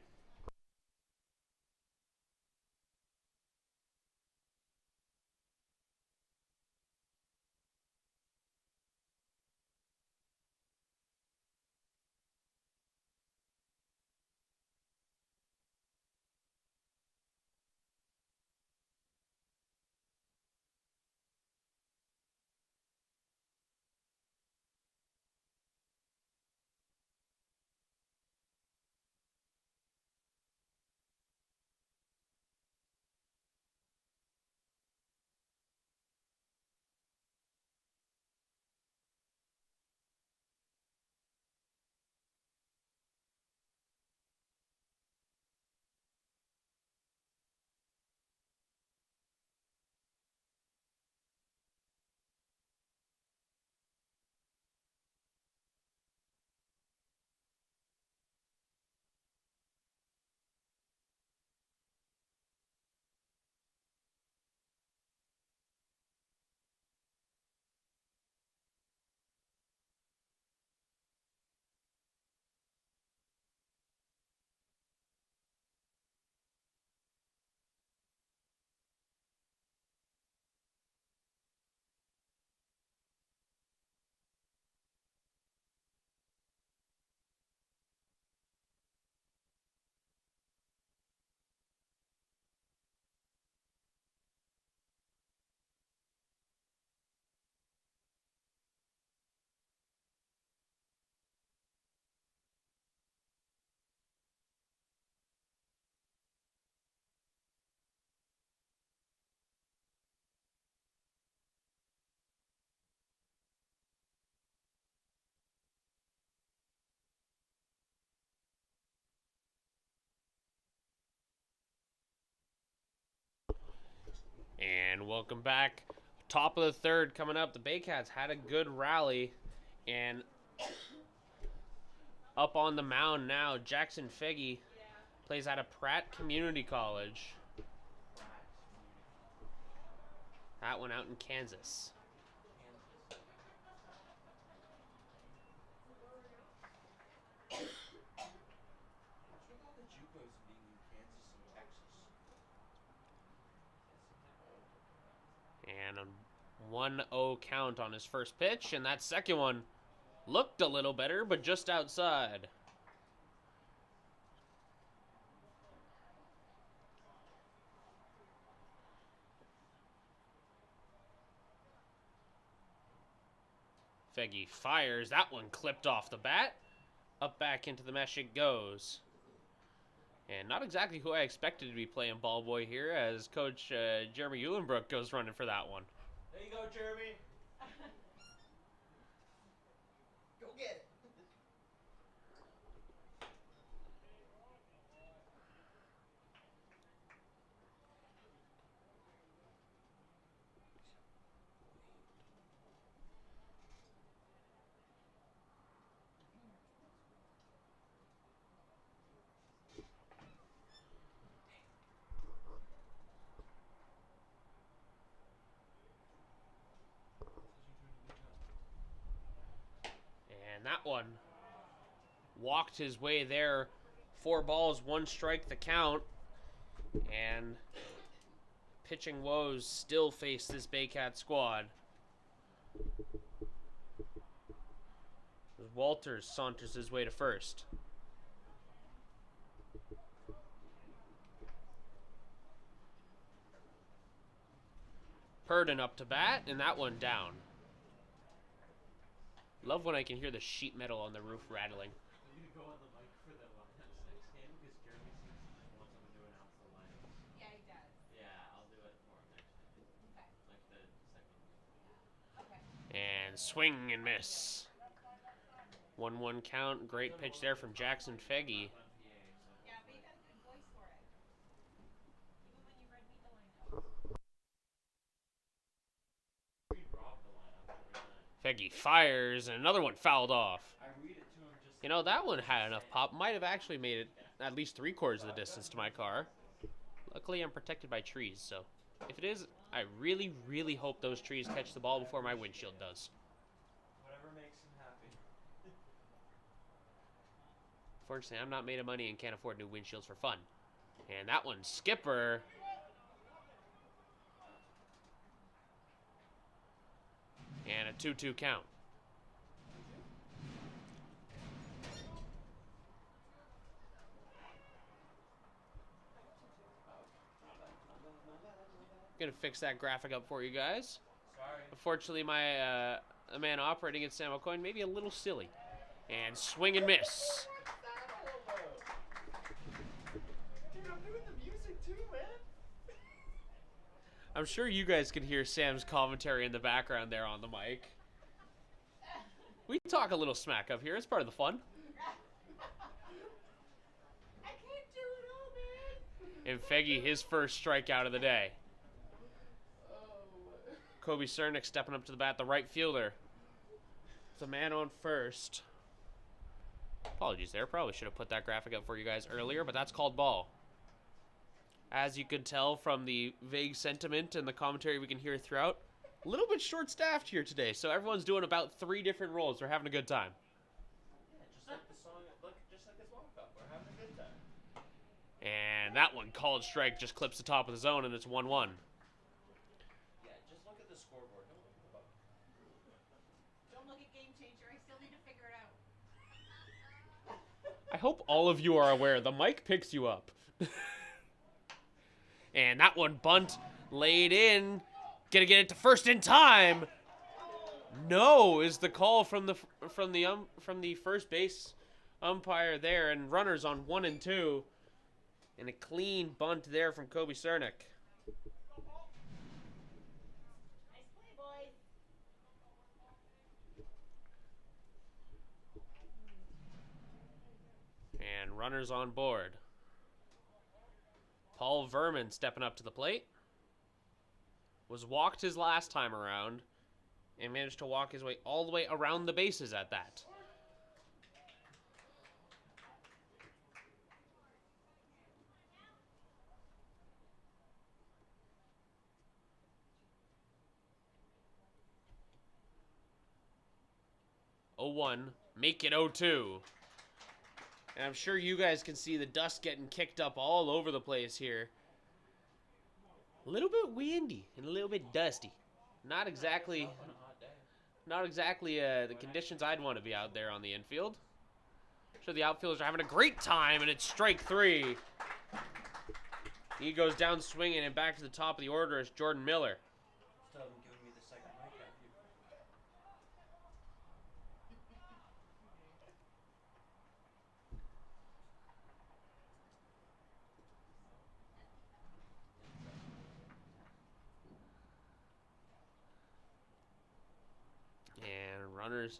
And welcome back. Top of the third coming up. The Baycats had a good rally. And up on the mound now, Jackson Feggy plays out of Pratt Community College. That one out in Kansas. And a 1-0 count on his first pitch, and that second one looked a little better, but just outside. Feggy fires. That one clipped off the bat. Up back into the mesh it goes. And not exactly who I expected to be playing ball boy here, as Coach Jeremy Eulenbrook goes running for that one. There you go, Jeremy. Go get it. And that one walked his way there. 4 balls, 1 strike the count. And pitching woes still face this Baycat squad. Walters saunters his way to first. Purdon up to bat, and that one down. Love when I can hear the sheet metal on the roof rattling. Are you gonna go on the mic for the lineups next game? Because Jeremy seems to just want someone to announce the lineups. Yeah, he does. Yeah, I'll do it for him next time. Okay. Like the second game. Okay. And swing and miss. 1-1 count. Great pitch there from Jackson Feggy. Yeah, but you got a good voice for it. Even when you read me the lineup. Read Rob the lineup every time. Feggy fires, and another one fouled off. I read it to him just. You know, that one had enough pop. Might have actually made it at least 3/4 of the distance to my car. Luckily, I'm protected by trees, so if it is, I really, really hope those trees catch the ball before my windshield does. Whatever makes him happy. Fortunately, I'm not made of money and can't afford new windshields for fun. And that one, skipper. And a 2-2 count. Gonna fix that graphic up for you guys. Sorry. Unfortunately, my man operating it, Sam O'Coin, may be a little silly. And swing and miss. Dude, I'm doing the music too, man. I'm sure you guys can hear Sam's commentary in the background there on the mic. We talk a little smack up here. It's part of the fun. I can't do it all, man. And Feggy, his first strikeout of the day. Kobe Cernick stepping up to the bat, the right fielder. The man on first. Apologies there. Probably should have put that graphic up for you guys earlier, but that's called ball. As you can tell from the vague sentiment and the commentary we can hear throughout, a little bit short-staffed here today, so everyone's doing about 3 different roles. We're having a good time. Yeah, just like the song. Look, just like this walk-up. We're having a good time. And that one, called strike, just clips the top of the zone, and it's 1-1. Yeah, just look at the scoreboard. Don't look at the button. Don't look at Game Changer. I still need to figure it out. I hope all of you are aware. The mic picks you up. And that one, bunt, laid in. Gonna get it to first in time. No is the call from the first base umpire there, and runners on 1 and 2. And a clean bunt there from Kobe Cernick. Nice play, boys. And runners on board. Paul Verman stepping up to the plate Was walked his last time around and managed to walk his way all the way around the bases at that. Oh, 1, make it 0-2. And I'm sure you guys can see the dust getting kicked up all over the place here. A little bit windy and a little bit dusty. Not exactly the conditions I'd want to be out there on the infield. I'm sure the outfielders are having a great time, and it's strike 3. He goes down swinging, and back to the top of the order is Jordan Miller. Still haven't given me the second mic, have you? And runners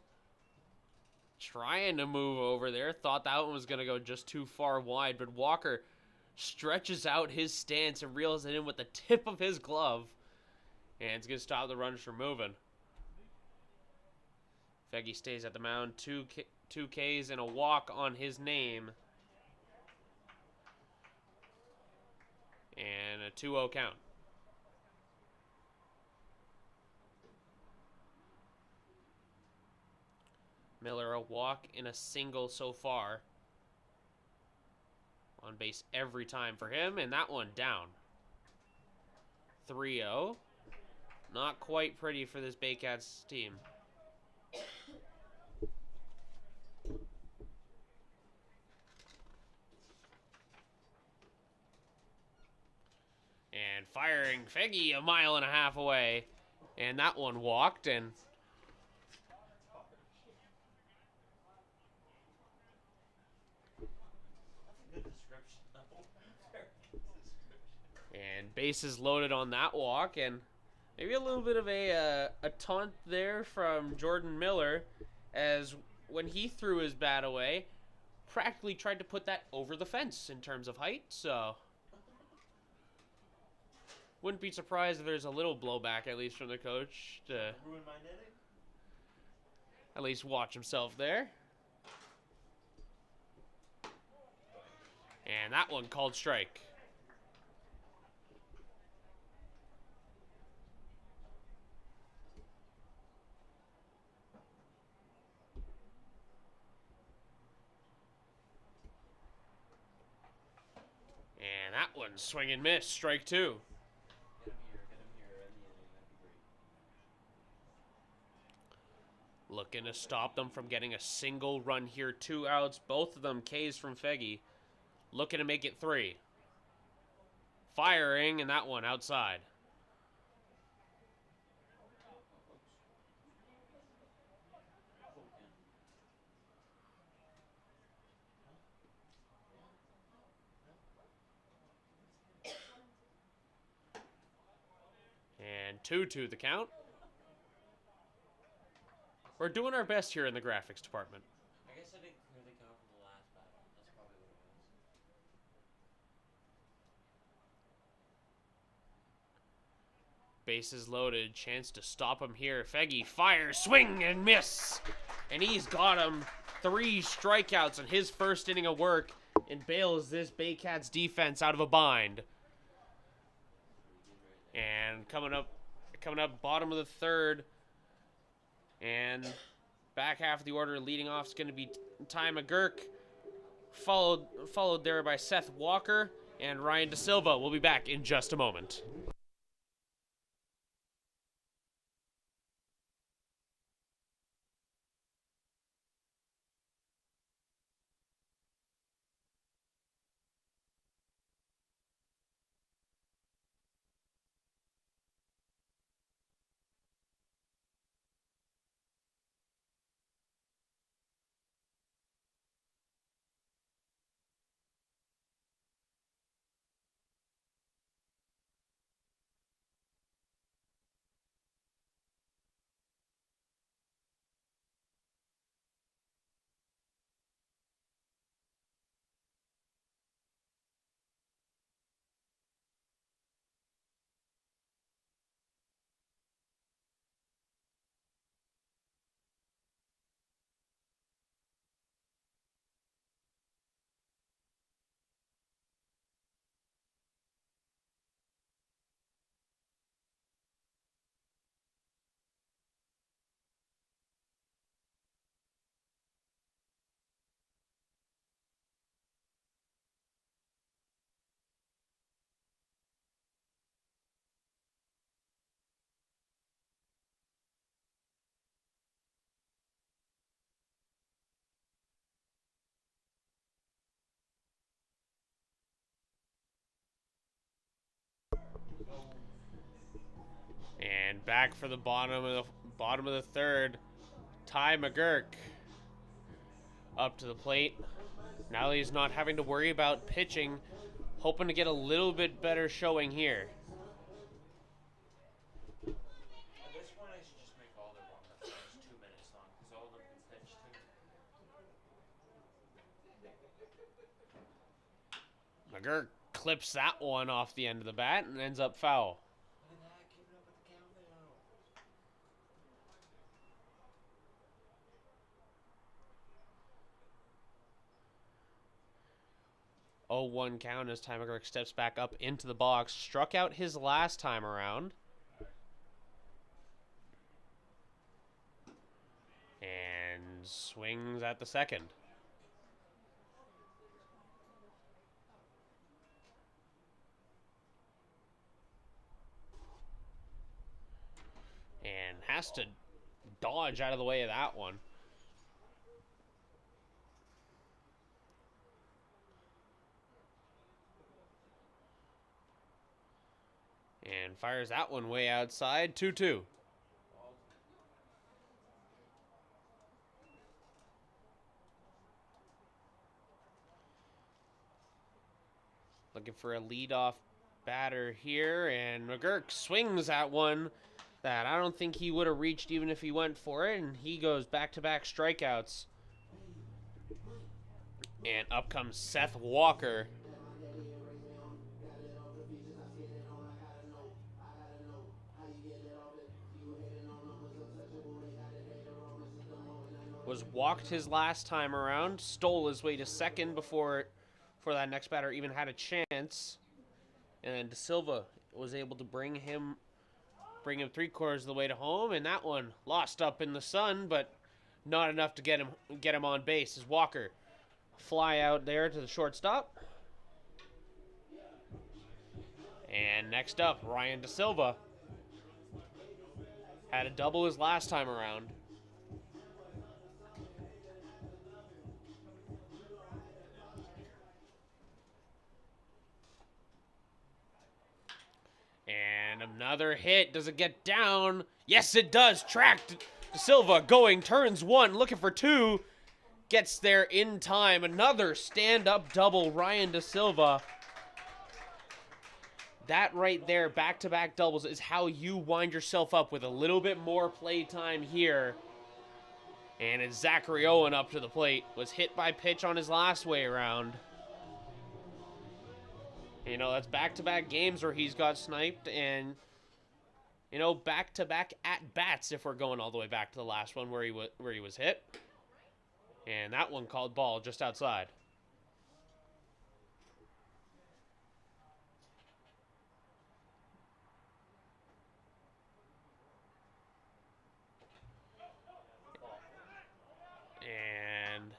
trying to move over there. Thought that one was going to go just too far wide, but Walker stretches out his stance and reels it in with the tip of his glove. And it's going to stop the runners from moving. Feggy stays at the mound. Two Ks and a walk on his name. And a 2-0 count. Miller a walk and a single so far. On base every time for him, and that one down. 3-0. Not quite pretty for this Baycats team. And firing Feggy 1.5 miles away. And that one walked, and Good description, though. Very good description. And bases loaded on that walk, and maybe a little bit of a taunt there from Jordan Miller, as when he threw his bat away, practically tried to put that over the fence in terms of height, so wouldn't be surprised if there's a little blowback, at least from the coach, to Ruin my knitting? at least watch himself there. And that one called strike. And that one swing and miss, strike 2. Get him here in the inning, that'd be great. Looking to stop them from getting a single run here. 2 outs, both of them Ks from Feggy. Looking to make it 3. Firing, and that one outside. And 2-2 the count. We're doing our best here in the graphics department. I guess I didn't clear the count from the last battle. That's probably what it was. Bases loaded, chance to stop him here. Feggy fires, swing and miss. And he's got him. 3 strikeouts in his first inning of work and bails this Baycats defense out of a bind. And coming up bottom of the 3rd. And back half of the order leading off is going to be Ty McGurk, followed there by Seth Walker and Ryan Da Silva. We'll be back in just a moment. back for the bottom of the third. Ty McGurk up to the plate. Now he's not having to worry about pitching, hoping to get a little bit better showing here. At this point, I should just make all their warm-ups 2 minutes long, because all of them can pitch too. McGurk clips that one off the end of the bat and ends up foul. Look at that, keeping up with the count now. 0-1 count as Ty McGurk steps back up into the box. Struck out his last time around. And swings at the second. And has to dodge out of the way of that one. And fires that one way outside. 2-2. Looking for a leadoff batter here, and McGurk swings at one that I don't think he would have reached even if he went for it, and he goes back-to-back strikeouts. And up comes Seth Walker. Was walked his last time around, stole his way to second before that next batter even had a chance. And then De Silva was able to bring him 3/4 of the way to home, and that one lost up in the sun, but not enough to get him on base as Walker fly out there to the shortstop. And next up, Ryan De Silva had a double his last time around. And another hit. Does it get down? Yes, it does. Tracked. De Silva going, turns one, looking for two. Gets there in time. Another stand-up double, Ryan De Silva. That right there, back-to-back doubles, is how you wind yourself up with a little bit more play time here. And it's Zachary Owen up to the plate. Was hit by pitch on his last way around. You know, that's back-to-back games where he's got sniped, and, you know, back-to-back at-bats if we're going all the way back to the last one where he was hit. And that one called ball just outside. And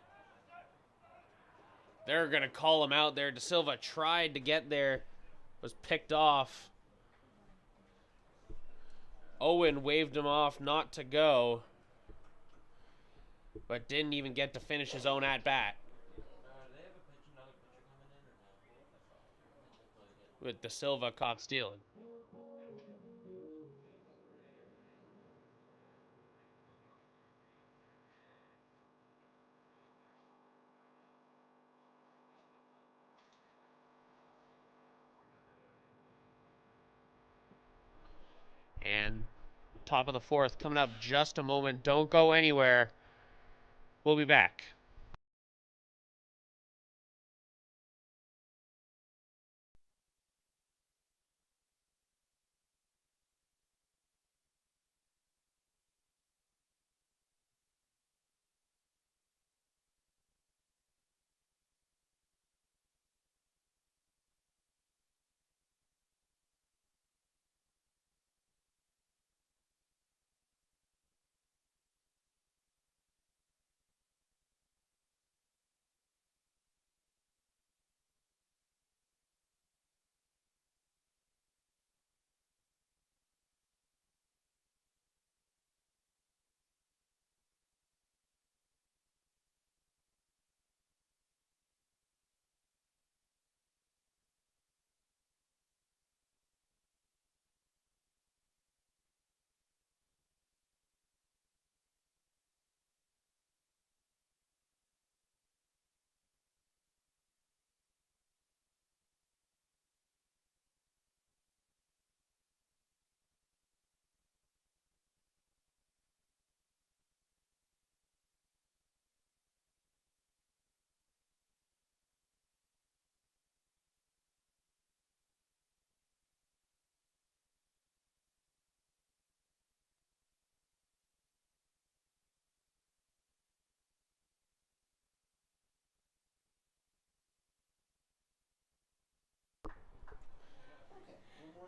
they're going to call him out there. De Silva tried to get there, was picked off. Owen waved him off not to go, but didn't even get to finish his own at-bat. Do they have another pitcher coming in or no? With De Silva caught stealing. And top of the fourth coming up just a moment. Don't go anywhere. We'll be back.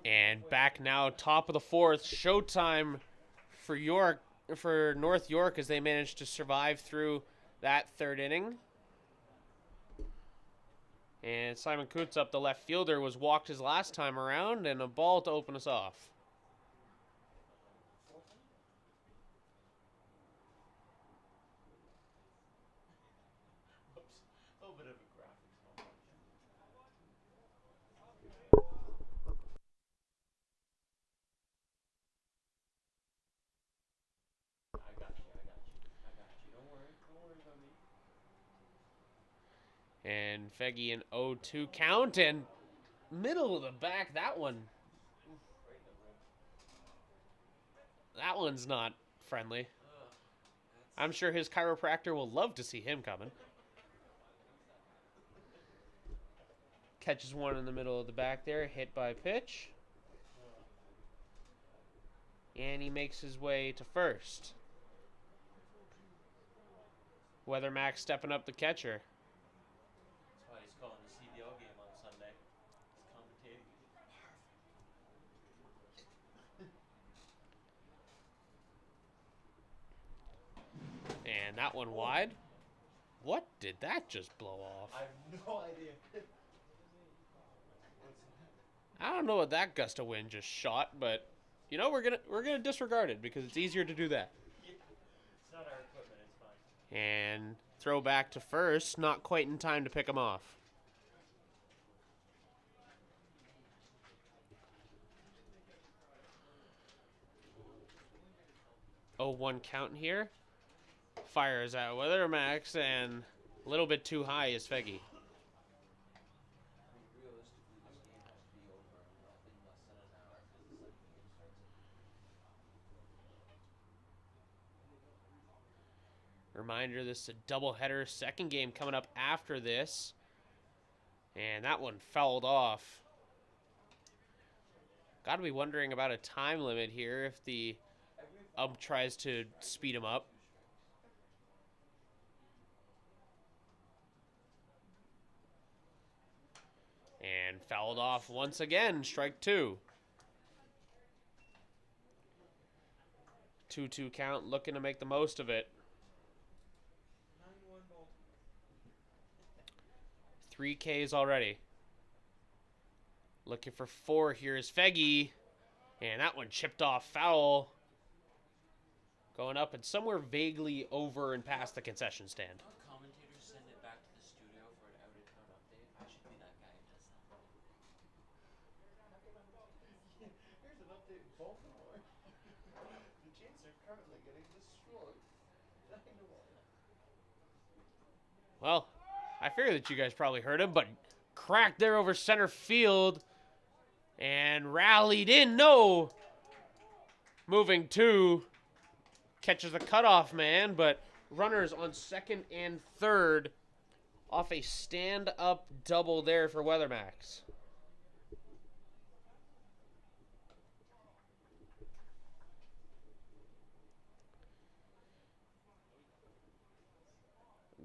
And back now, top of the fourth, showtime for York, for North York, as they managed to survive through that third inning. And Simon Kutz, up the left fielder, was walked his last time around, and a ball to open us off. Oops. A little bit of a graphics malfunction. I got you. Don't worry about me. And Feggy an 0-2 count, and middle of the back, that one. Right in the rim. That one's not friendly. Ugh. I'm sure his chiropractor will love to see him coming. Catches one in the middle of the back there, hit by pitch. And he makes his way to first. Weathermack stepping up the catcher. That's why he's calling the CDL game on Sunday. He's commentating. And that one wide. What did that just blow off? I have no idea. I don't know what that gust of wind just shot, but you know we're gonna disregard it because it's easier to do that. It's not our equipment, it's fine. And throw back to first, not quite in time to pick him off. 0-1 count here. Fires at Weathermax, and a little bit too high is Feggy. I mean, realistically, this game has to be over in less than an hour because the second game starts at Reminder, this is a doubleheader. Second game coming up after this. And that one fouled off. Got to be wondering about a time limit here if the ump tries to speed him up. And fouled off once again, strike two. 2-2 count, looking to make the most of it. 9-1 Baltimore. 3 Ks already. Looking for 4 here is Feggy. And that one chipped off foul. Going up and somewhere vaguely over and past the concession stand. Commentators send it back to the studio for an out-of-town update. I should be that guy who does that. Here's an update in Baltimore. The Jets are currently getting destroyed. 9-1. Well, I figure that you guys probably heard him, but cracked there over center field and rallied in. No. Moving to catches the cutoff man, but runners on second and third off a stand-up double there for Weathermax.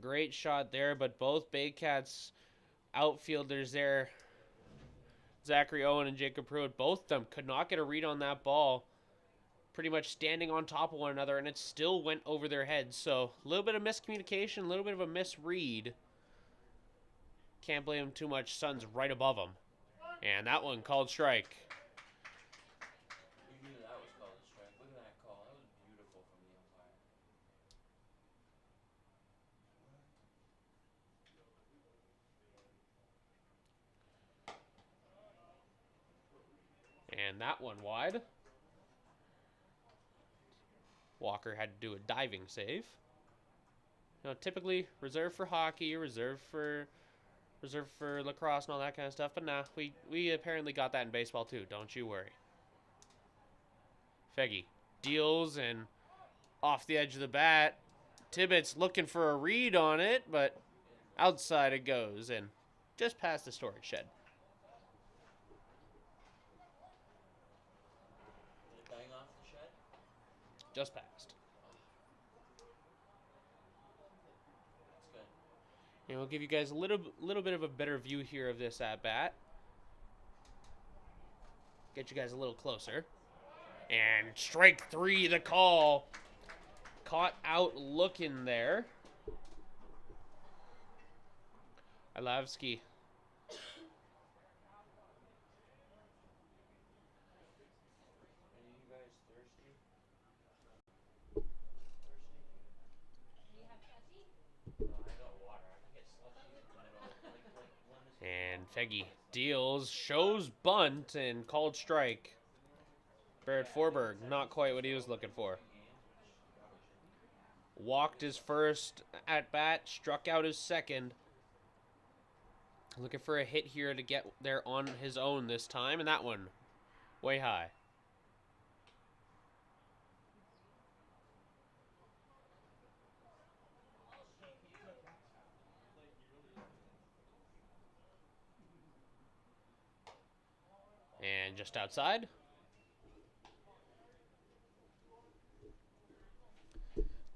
Great shot there, but both Baycats outfielders there, Zachary Owen and Jacob Pruitt, both of them could not get a read on that ball. Pretty much standing on top of one another, and it still went over their heads. So a little bit of miscommunication, a little bit of a misread. Can't blame him too much. Sun's right above him. And that one called strike. You knew that was called a strike. Look at that call. That was beautiful from the umpire. And that one wide. Walker had to do a diving save. You know, typically reserved for hockey, reserved for lacrosse and all that kind of stuff. But nah, we apparently got that in baseball too. Don't you worry. Feggy deals and off the edge of the bat. Tibbetts looking for a read on it, but outside it goes and just past the storage shed. Did it bang off the shed? Just past. That's good. And we'll give you guys a little bit of a better view here of this at bat. get you guys a little closer. And strike 3, the call. Caught out looking there. Arlovsky. Are you guys thirsty? Do you have slushy? No, I got water. I can get slushies and like lemon. And Feggy deals, shows bunt, and called strike. Barrett Forberg, not quite what he was looking for. Walked his first at bat, struck out his second. Looking for a hit here to get there on his own this time, and that one way high. And just outside.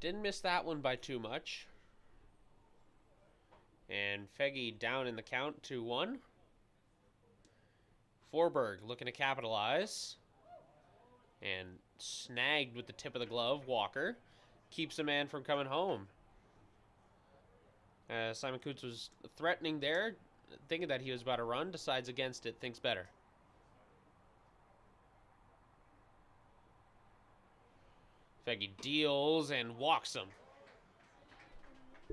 Didn't miss that one by too much. And Feggy down in the count 2-1. Forberg looking to capitalize. And snagged with the tip of the glove. Walker keeps a man from coming home. Simon Coots was threatening there, thinking that he was about to run, decides against it, thinks better. Feggy deals and walks him. I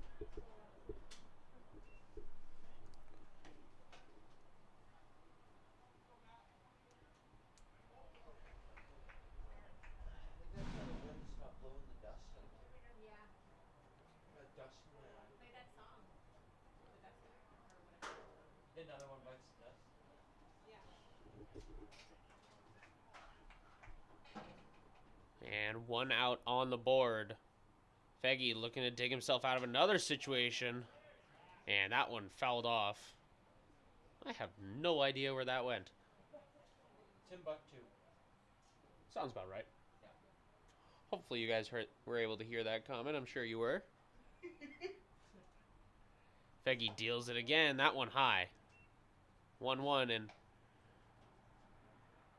think that's how the wind stopped blowing the dust out. Yeah. Got dust in my eye. Play that song. The dust or whatever. Another one bites the dust. Yeah. And one out on the board. Feggy looking to dig himself out of another situation. And that one fouled off. I have no idea where that went. Timbuktu. Sounds about right. Yeah. Hopefully you guys were able to hear that comment. I'm sure you were. Feggy deals it again. That one high. 1-1 and...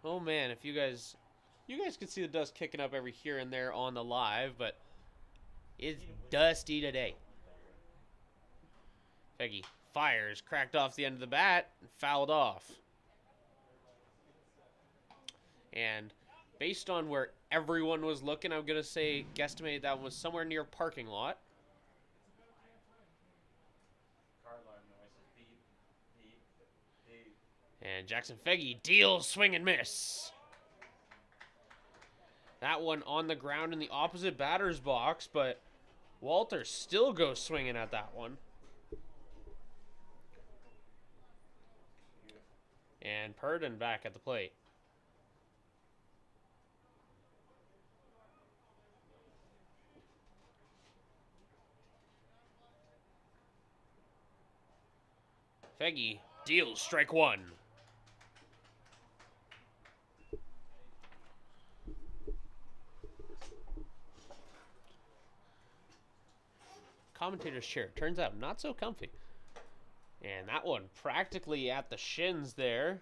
Oh man, if you guys could see the dust kicking up every here and there on the live, but it's dusty today. Feggy fires, cracked off the end of the bat, and fouled off. And based on where everyone was looking, I'm going to say, guesstimate that one was somewhere near parking lot. Car alarm noises. Beep, beep, beep. And Jackson Feggy deals, swing and miss. That one on the ground in the opposite batter's box, but Walter still goes swinging at that one. And Purdon back at the plate. Feggy deals, strike 1. Commentator's chair turns out not so comfy. And that one practically at the shins there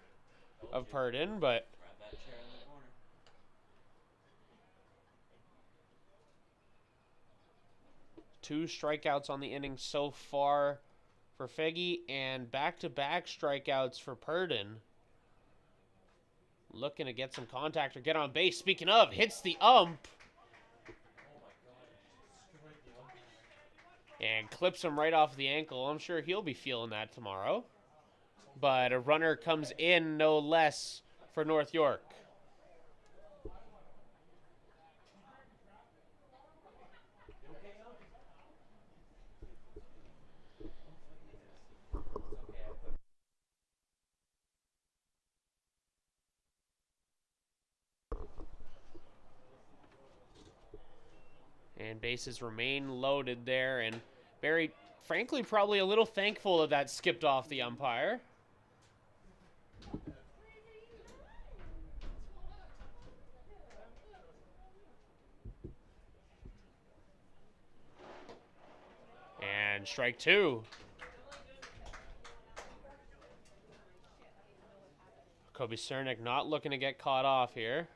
of Purdon, but Grab that chair in the corner. two strikeouts on the inning so far for Feggy, and back-to-back strikeouts for Purdon. Looking to get some contact or get on base. Speaking of, hits the ump. Oh my god, it destroyed the umpire. And clips him right off the ankle. I'm sure he'll be feeling that tomorrow. But a runner comes in no less for North York. You okay, Al? It's okay, I put And bases remain loaded there. And Barrie, frankly, probably a little thankful that skipped off the umpire. And strike 2. Kobe Cernick not looking to get caught off here.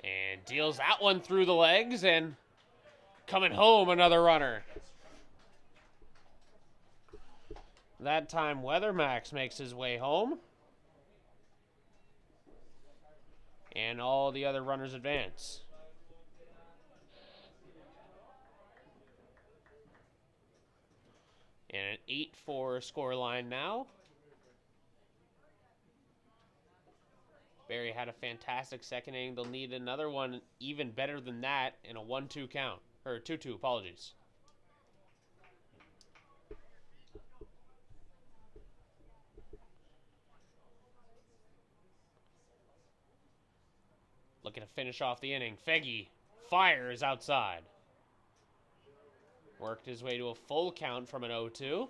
And deals that one through the legs, and coming home, another runner. That time, Weathermax makes his way home. And all the other runners advance. And an 8-4 scoreline now. Barrie had a fantastic second inning. They'll need another one even better than that in a 1-2 count. Or 2-2, apologies. Looking to finish off the inning. Feggy fires outside. Worked his way to a full count from an 0-2.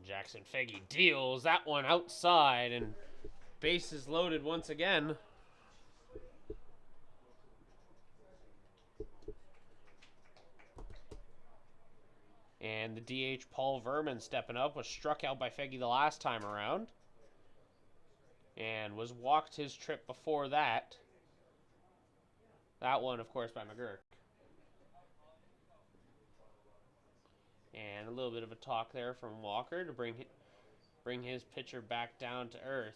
Jackson Feggy deals that one outside, and bases loaded once again. And the DH, Paul Verman, stepping up, was struck out by Feggy the last time around. And was walked his trip before that. That one, of course, by McGurk. And a little bit of a talk there from Walker to bring his pitcher back down to earth.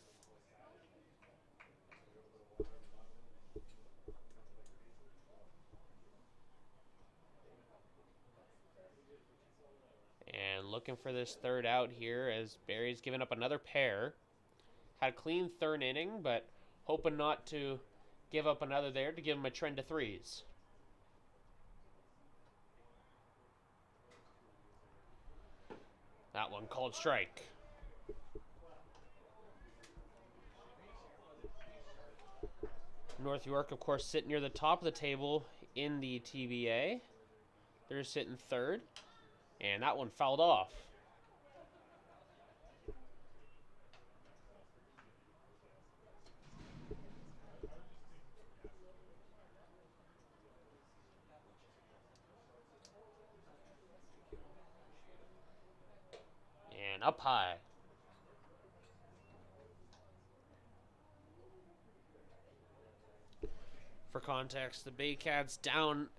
And looking for this third out here as Barrie's given up another pair. Had a clean third inning, but hoping not to give up another there to give him a trend to threes. That one called strike. North York, of course, sitting near the top of the table in the TBA. They're sitting third. And that one fouled off. And up high. For context, the Baycats down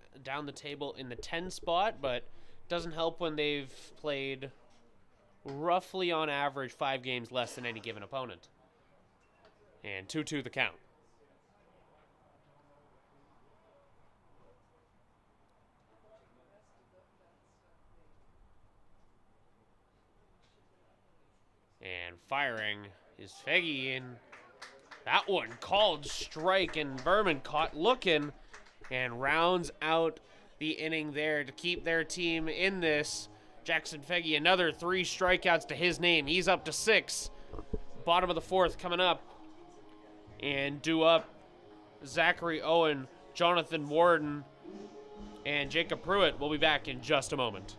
the table in the 10 spot, but doesn't help when they've played roughly on average 5 games less than any given opponent. And 2-2 the count. And firing is Feggy, and that one called strike, and Verman caught looking and rounds out the inning there to keep their team in this. Jackson Feggy, another 3 strikeouts to his name. He's up to 6. Bottom of the 4th coming up. And due up Zachary Owen, Jonathan Warden, and Jacob Pruitt. We'll be back in just a moment.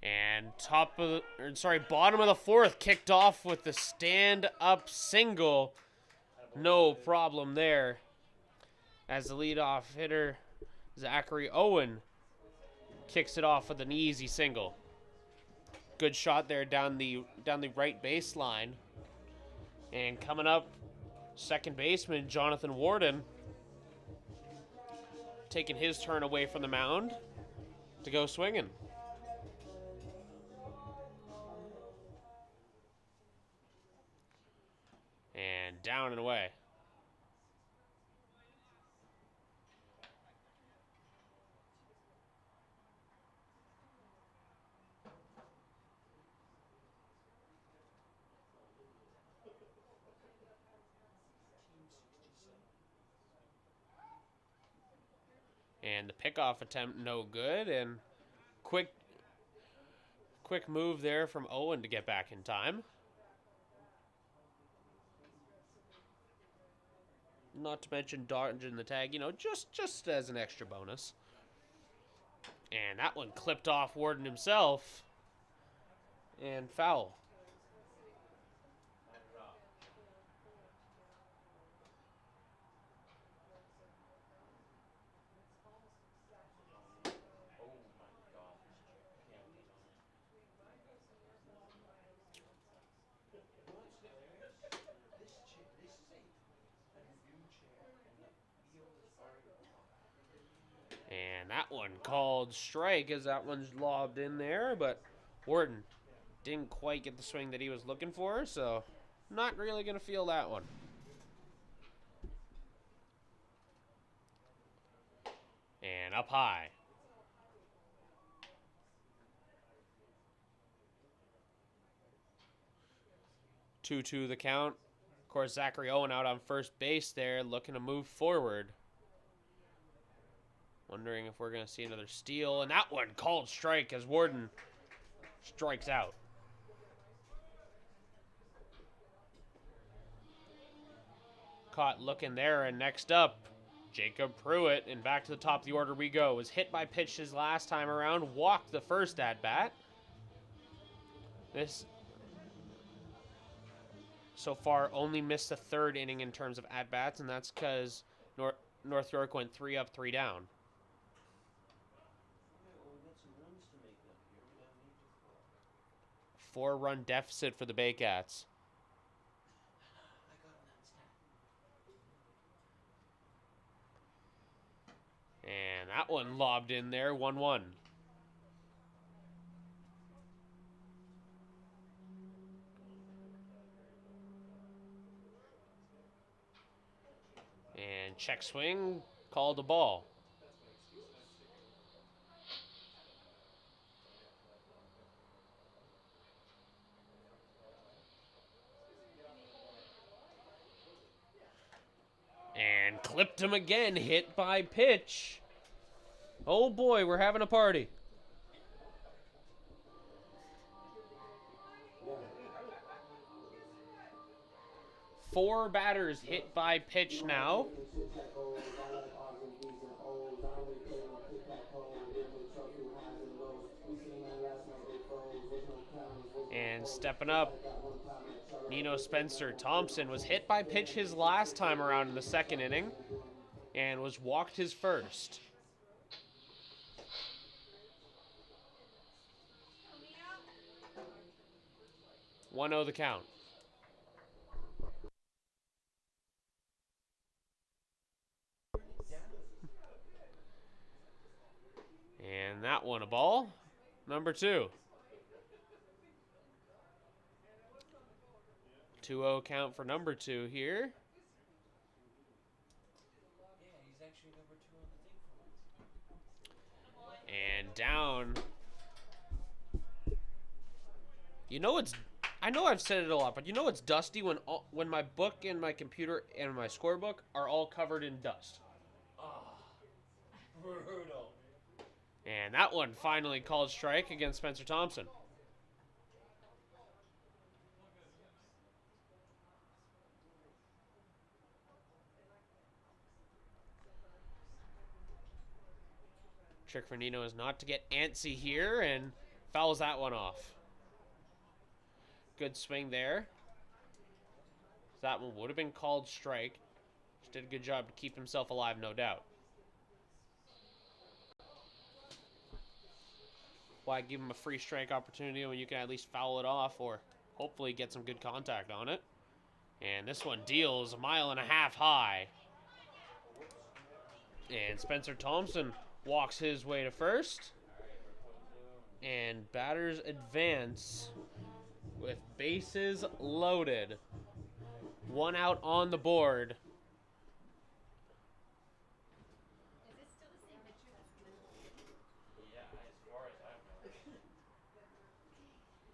And bottom of the fourth, kicked off with the stand-up single. No problem there. As the leadoff hitter, Zachary Owen, kicks it off with an easy single. Good shot there down the right baseline. And coming up, second baseman Jonathan Warden, taking his turn away from the mound to go swinging. And down and away. And the pickoff attempt no good, and quick move there from Owen to get back in time. Not to mention dodging the tag, just as an extra bonus. And that one clipped off Warden himself. And foul. And that one called strike as that one's lobbed in there, but Warden didn't quite get the swing that he was looking for, so not really going to feel that one. And up high. 2-2 the count. Of course, Zachary Owen out on first base there, looking to move forward. Wondering if we're going to see another steal. And that one called strike as Warden strikes out. Caught looking there, and next up, Jacob Pruitt, and back to the top of the order we go. Was hit by pitch his last time around, walked the first at-bat. This, so far, only missed the third inning in terms of at-bats, and that's because North York went 3 up, 3 down. Four-run deficit for the Baycats. And that one lobbed in there, 1-1. And check swing, called a ball. And clipped him again, hit by pitch. Oh boy, we're having a party. Four batters hit by pitch now. And stepping up, Nino Spencer Thompson was hit by pitch his last time around in the second inning and was walked his first. 1-0 the count. And that one a ball. Number 2. 2-0 count for number 2 here. And down. I know I've said it a lot, but it's dusty when my book and my computer and my scorebook are all covered in dust. Brutal. And that one finally called strike against Spencer Thompson. Trick for Nino is not to get antsy here and Fouls that one off. Good swing there. That one would have been called strike. Just did a good job to keep himself alive, no doubt. Why give him a free strike opportunity when you can at least foul it off or hopefully get some good contact on it? And this one deals 1.5 miles high. And Spencer Thompson walks his way to first. And batters advance with bases loaded. 1 out on the board. Is this still the same picture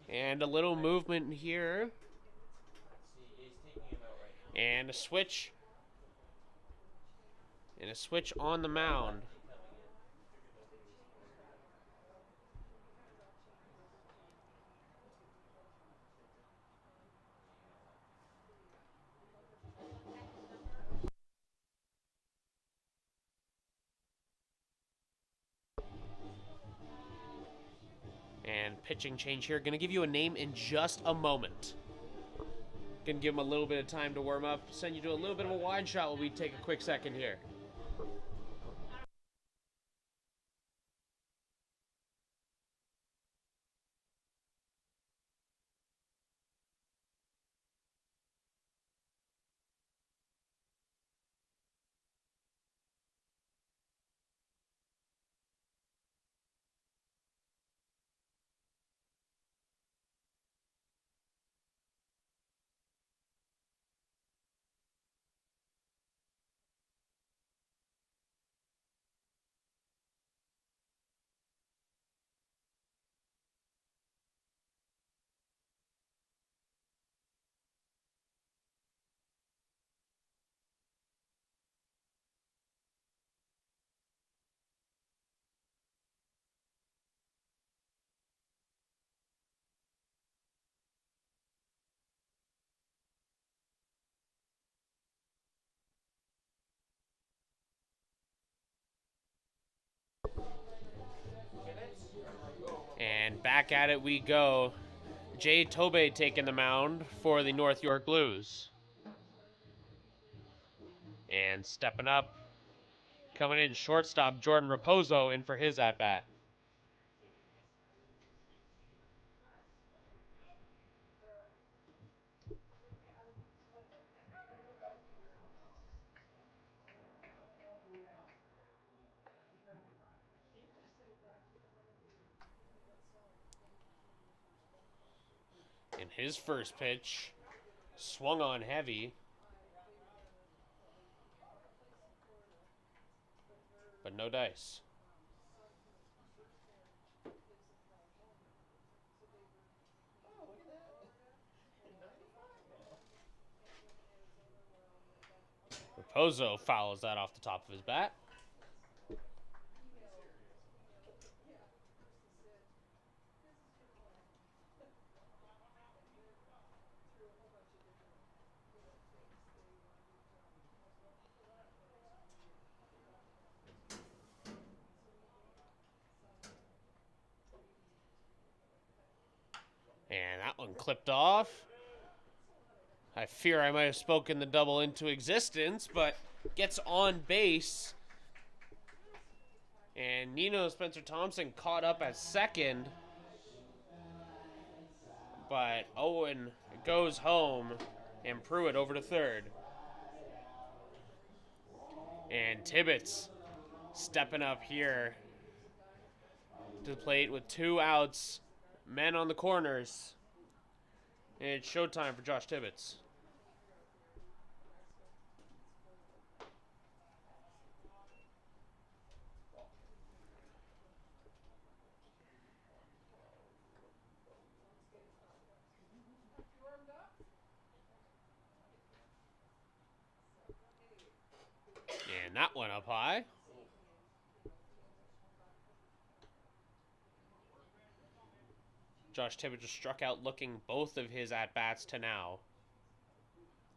that's And a little movement here. And a switch. And a switch on the mound. And pitching change here. Going to give you a name in just a moment. Going to give him a little bit of time to warm up. Send you to a little bit of a wide shot while we take a quick second here. And back at it we go. Jay Tobey taking the mound for the North York Blues. And stepping up, coming in shortstop, Jordan Raposo in for his at-bat. And his first pitch swung on heavy, but no dice. Oh, look at that. 95 now. Raposo fouls that off the top of his bat. And that one clipped off. I fear I might have spoken the double into existence, but gets on base. And Nino Spencer Thompson caught up at second. But Owen goes home and Pruitt over to third. And Tibbetts stepping up here to the plate with 2 outs, men on the corners. And it's showtime for Josh Tibbetts. And that one up high. Josh Tibbetts just struck out looking both of his at-bats to now.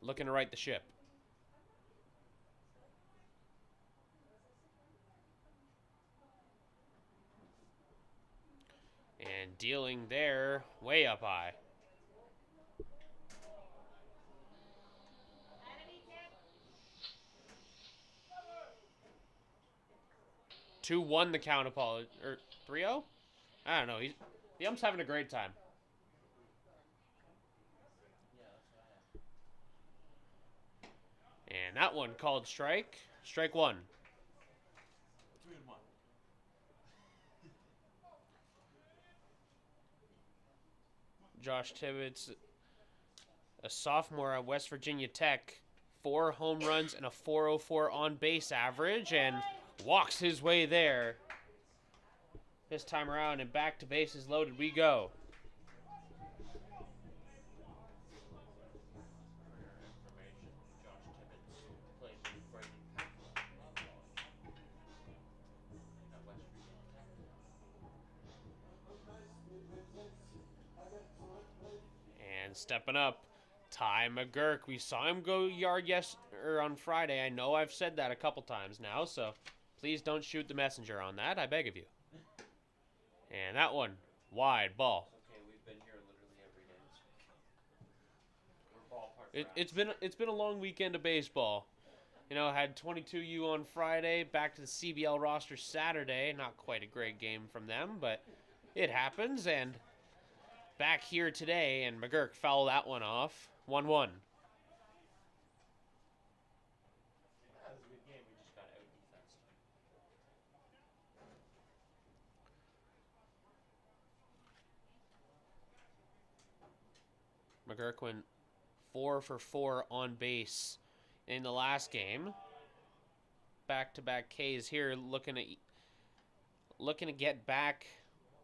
Looking to right the ship. And dealing there way up high. 2-1 the count, apology, or 3-0? I don't know. The ump's having a great time. And that one called strike. Strike one. 3-1. Josh Tibbetts, a sophomore at West Virginia Tech, 4 home runs and a 404 on base average, and walks his way there. This time around, and back to bases loaded we go. And stepping up, Ty McGurk. We saw him go yard on Friday. I know I've said that a couple times now, so please don't shoot the messenger on that. I beg of you. And that one, wide ball. Okay, we've been here literally every day. It's been a long weekend of baseball. You know, had 22U on Friday, back to the CBL roster Saturday. Not quite a great game from them, but it happens. And back here today, and McGurk fouled that one off. 1-1. That was a good game. We just got out defense. McGurk went 4 for 4 on base in the last game. Back-to-back Ks here, looking to get back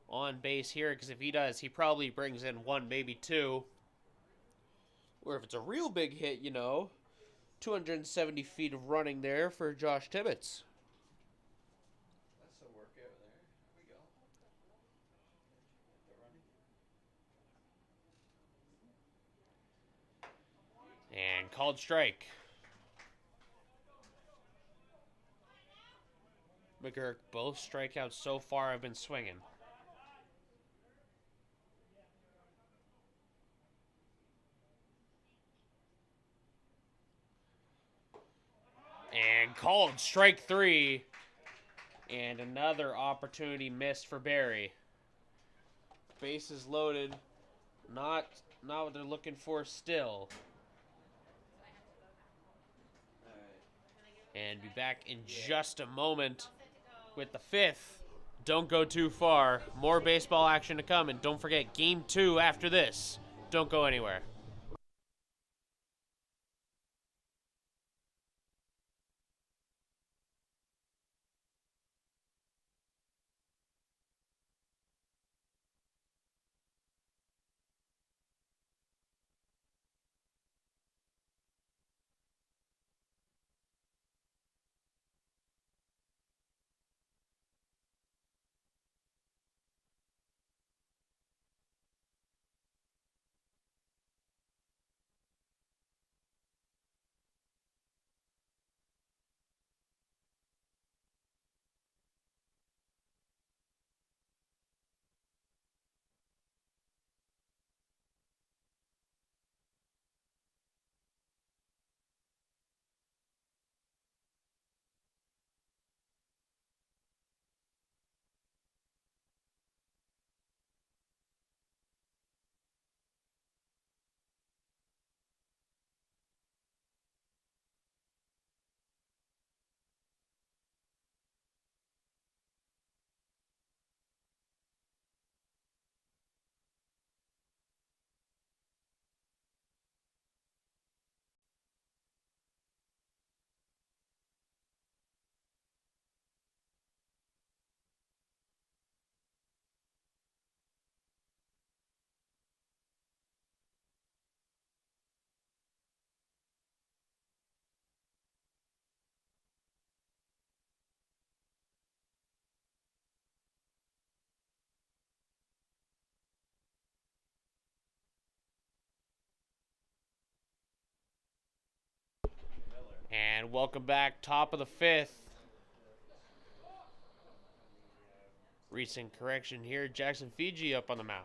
on base here, because if he does, he probably brings in 1, maybe 2. Or if it's a real big hit, 270 feet of running there for Josh Tibbetts. That's a workout there. There we go. The running. And called strike. McGurk, both strikeouts so far have been swinging. And called strike 3. And another opportunity missed for Barrie. Bases loaded. Not what they're looking for still. And be back in just a moment with the 5th. Don't go too far. More baseball action to come. And don't forget, Game 2 after this. Don't go anywhere. And welcome back, top of the 5th. Recent correction here. Jackson Fiji up on the mound.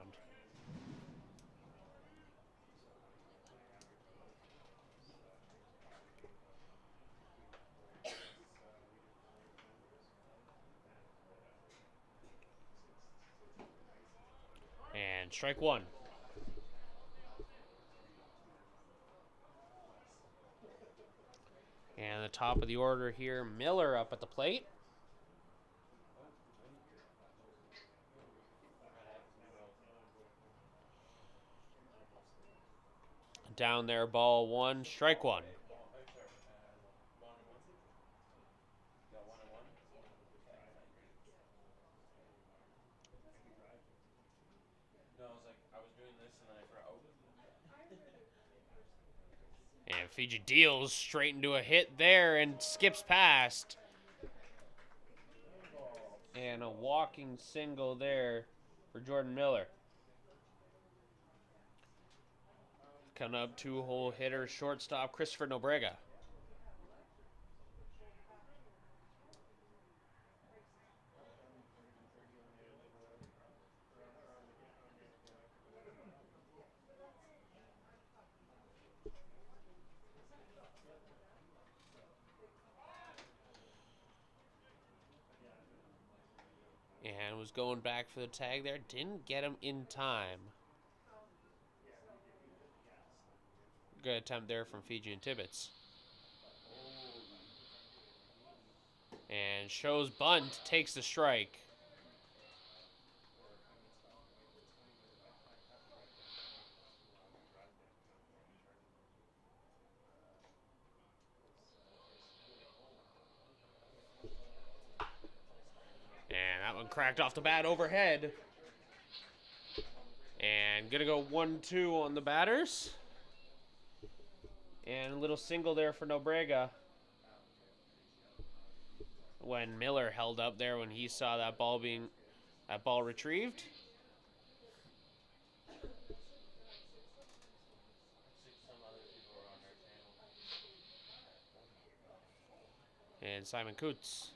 And strike one. And the top of the order here, Miller up at the plate. Down there, ball one, strike one. No, I was doing this and then I forgot. And Fiji deals straight into a hit there and skips past. And a walking single there for Jordan Miller. Coming up, two-hole hitter, shortstop, Christopher Nobrega. And was going back for the tag there. Didn't get him in time. Good attempt there from Fiji and Tibbetts. And shows bunt, takes the strike. And that one cracked off the bat overhead. And gonna go 1-2 on the batters. And a little single there for Nobrega. When Miller held up there when he saw that ball retrieved. And Simon Coots.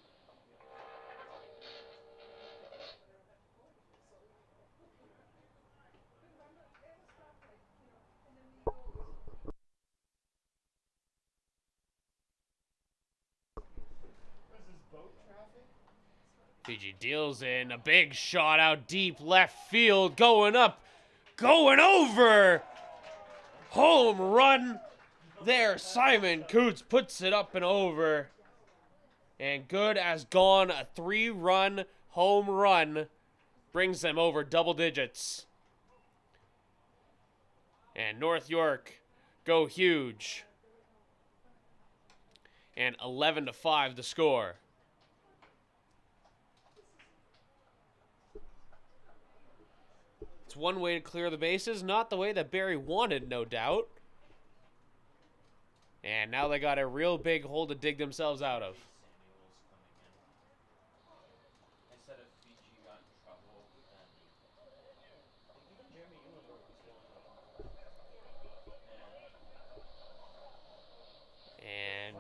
Fiji deals in a big shot out deep left field, going up, going over. Home run there. Simon Coots puts it up and over. And good as gone, a 3-run home run brings them over double digits. And North York go huge. And 11-5 the score. It's one way to clear the bases, not the way that Barrie wanted, no doubt. And now they got a real big hole to dig themselves out of. And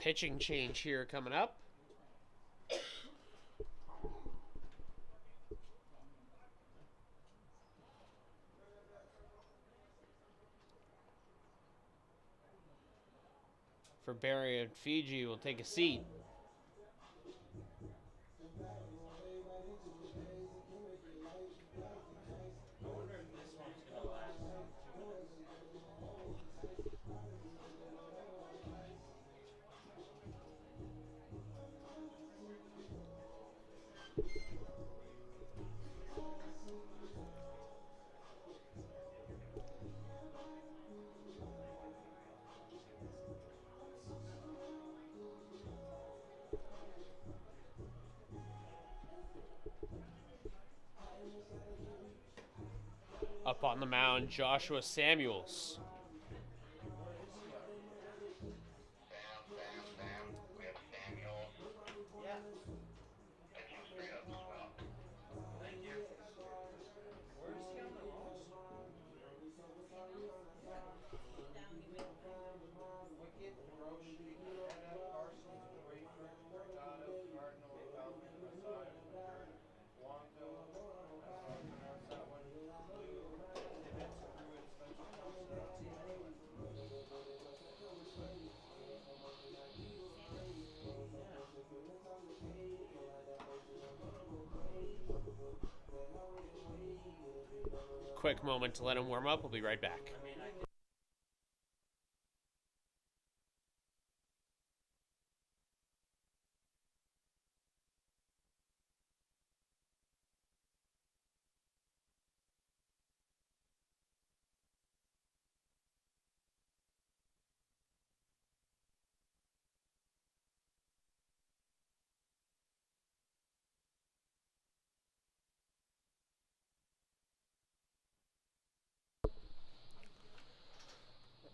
pitching change here coming up. For Barrie and Fiji, will take a seat. Up on the mound, Joshua Samuels. quick moment to let him warm up. We'll be right back.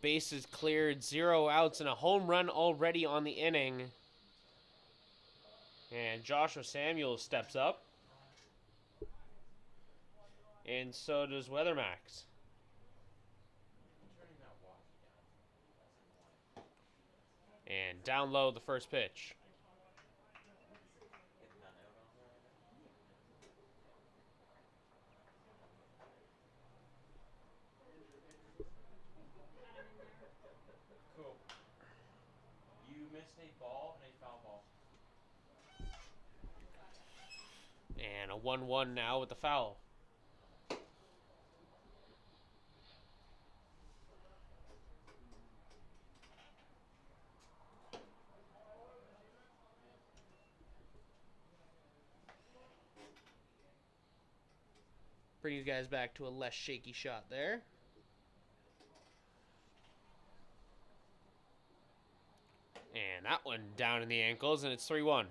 Bases cleared, 0 outs, and a home run already on the inning. And Joshua Samuels steps up. And so does Weathermax. And down low, the first pitch. Cool. You missed a ball and a foul ball. And a 1-1 now with the foul. Bring you guys back to a less shaky shot there. And that one down in the ankles, and it's 3-1.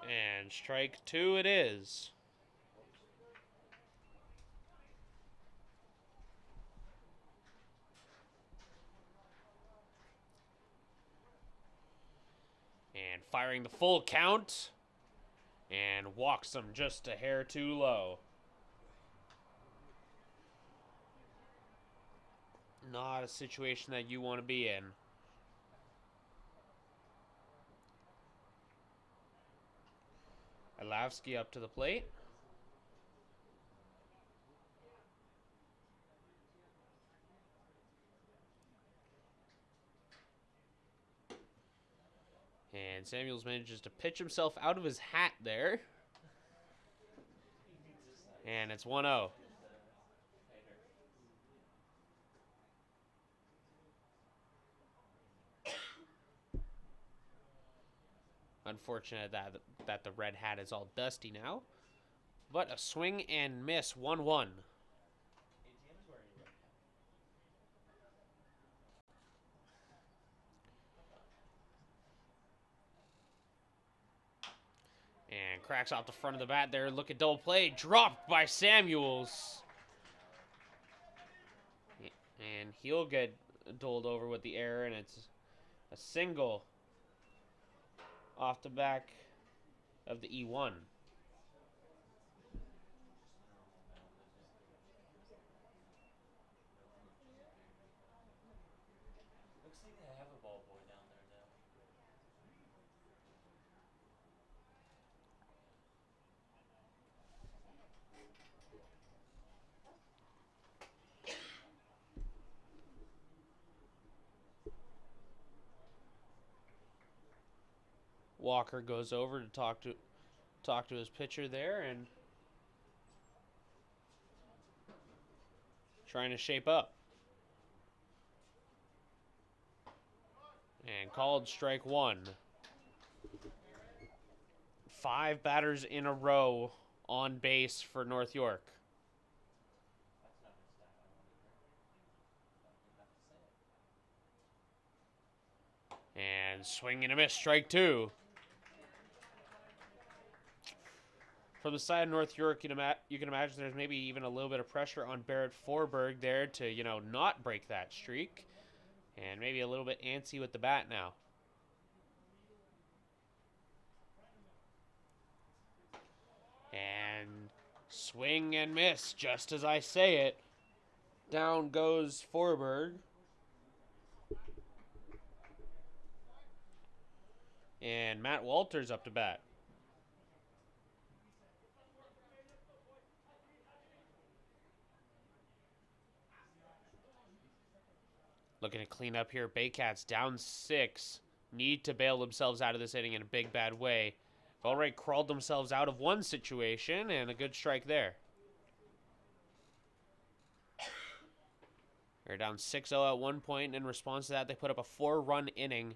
And strike 2 it is. And firing the full count. And walks him just a hair too low. Not a situation that you want to be in. Alavsky up to the plate. And Samuels manages to pitch himself out of his hat there. And it's 1-0. Unfortunate that the red hat is all dusty now. But a swing and miss, 1-1. And cracks off the front of the bat there. Look at double play. Dropped by Samuels. And he'll get doled over with the error, and it's a single off the back of the E1. Looks like they have a ball boy down there now. Walker goes over to talk to his pitcher there and trying to shape up. And called strike 1. 5 batters in a row on base for North York. And swing and a miss, strike 2. From the side of North York, you can imagine there's maybe even a little bit of pressure on Barrett Forberg there to, not break that streak. And maybe a little bit antsy with the bat now. And swing and miss, just as I say it. Down goes Forberg. And Matt Walters up to bat. Looking to clean up here. Baycats down 6. Need to bail themselves out of this inning in a big, bad way. They've already crawled themselves out of one situation, and a good strike there. They're down 6-0 at one point. In response to that, they put up a 4-run inning.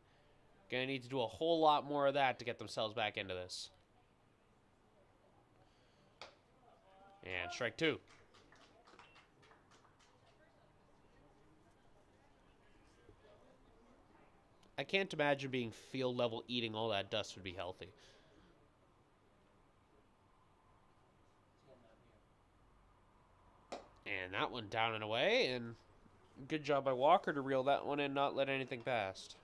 Gonna need to do a whole lot more of that to get themselves back into this. And strike 2. I can't imagine being field level eating all that dust would be healthy. And that one down and away, and good job by Walker to reel that one in, not let anything past.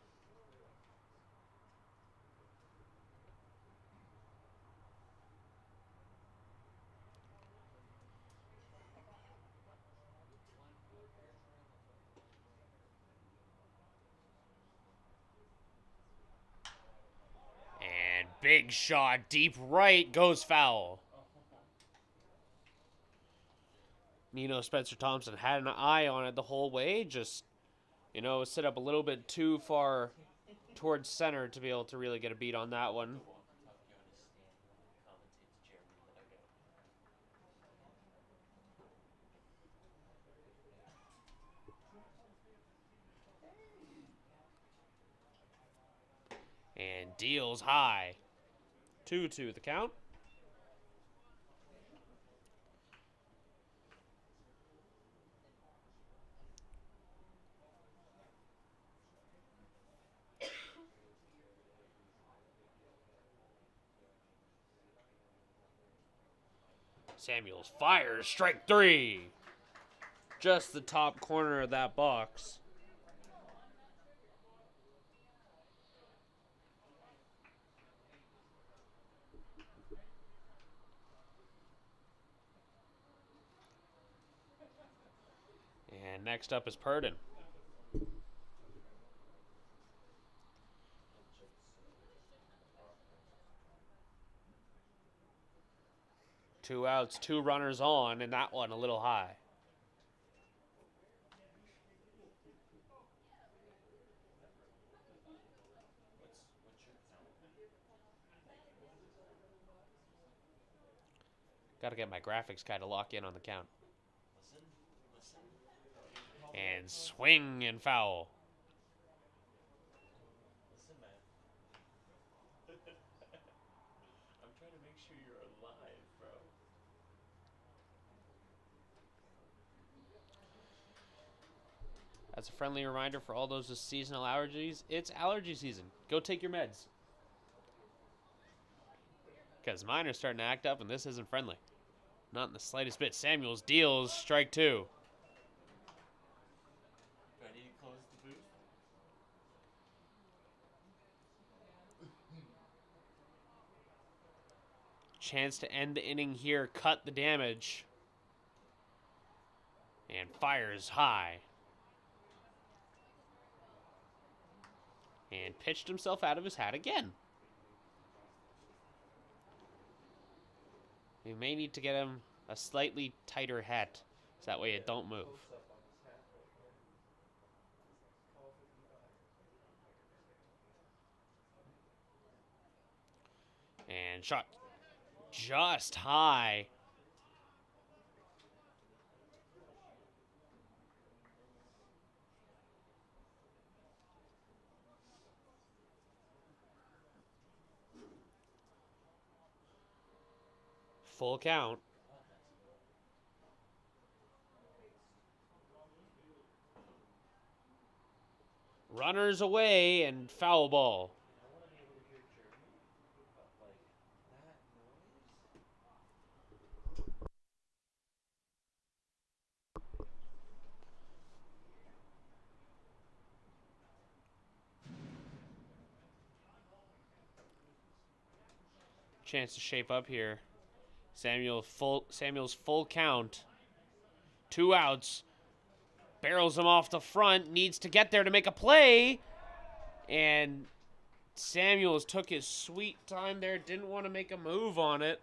And big shot, deep right, goes foul. Spencer Thompson had an eye on it the whole way, just, set up a little bit too far towards center to be able to really get a beat on that one. And deals high. 2-2 the count. Samuels fires, strike 3. Just the top corner of that box. And next up is Purdon. Two outs, 2 runners on, and that one a little high. Got to get my graphics guy to lock in on the count. And swing and foul. Listen, man. I'm trying to make sure you're alive, bro. That's a friendly reminder for all those with seasonal allergies. It's allergy season. Go take your meds. Because mine are starting to act up, and this isn't friendly. Not in the slightest bit. Samuels deals strike 2. Do I need to close the booth? Chance to end the inning here. Cut the damage. And fires high. And pitched himself out of his hat again. We may need to get him a slightly tighter hat, so that way it don't move. And shot just high. Full count. Runners away and foul ball. Chance to shape up here. Samuel's full count. 2 outs. Barrels him off the front. Needs to get there to make a play. And Samuels took his sweet time there. Didn't want to make a move on it.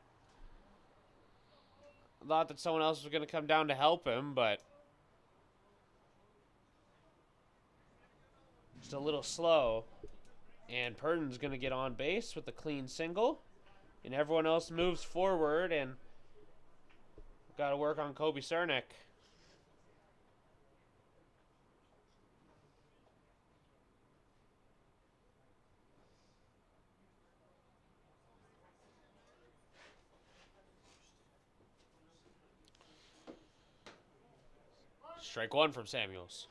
Thought that someone else was going to come down to help him, but Just a little slow. And Purdon's going to get on base with a clean single. And everyone else moves forward, and got to work on Kobe Cernick. Strike one from Samuels.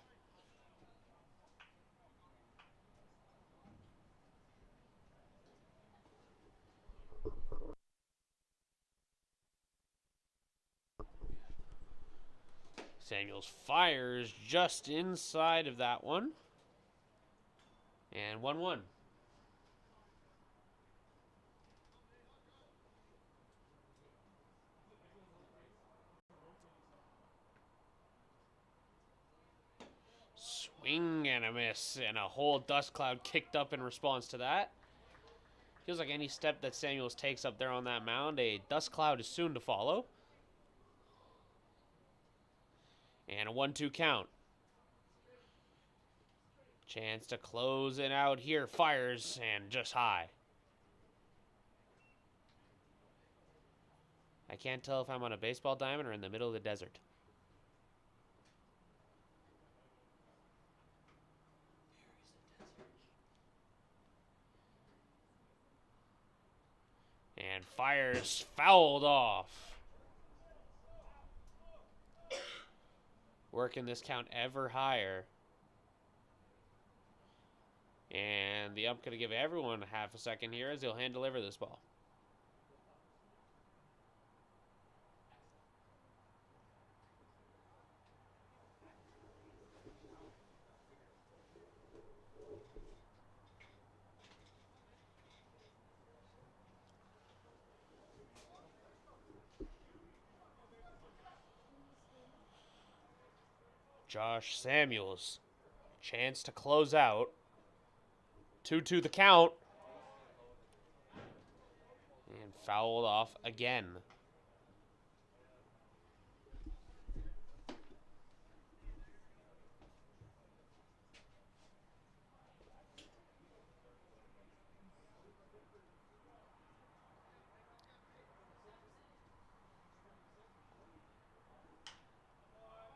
Samuels fires just inside of that one. And 1-1. Swing and a miss, and a whole dust cloud kicked up in response to that. Feels like any step that Samuels takes up there on that mound, a dust cloud is soon to follow. And a 1-2 count. Chance to close it out here. Fires and just high. I can't tell if I'm on a baseball diamond or in the middle of the desert. And fires fouled off. Working this count ever higher. And the ump going to give everyone half a second here as he'll hand deliver this ball. Josh Samuels. Chance to close out. 2-2 the count. And fouled off again.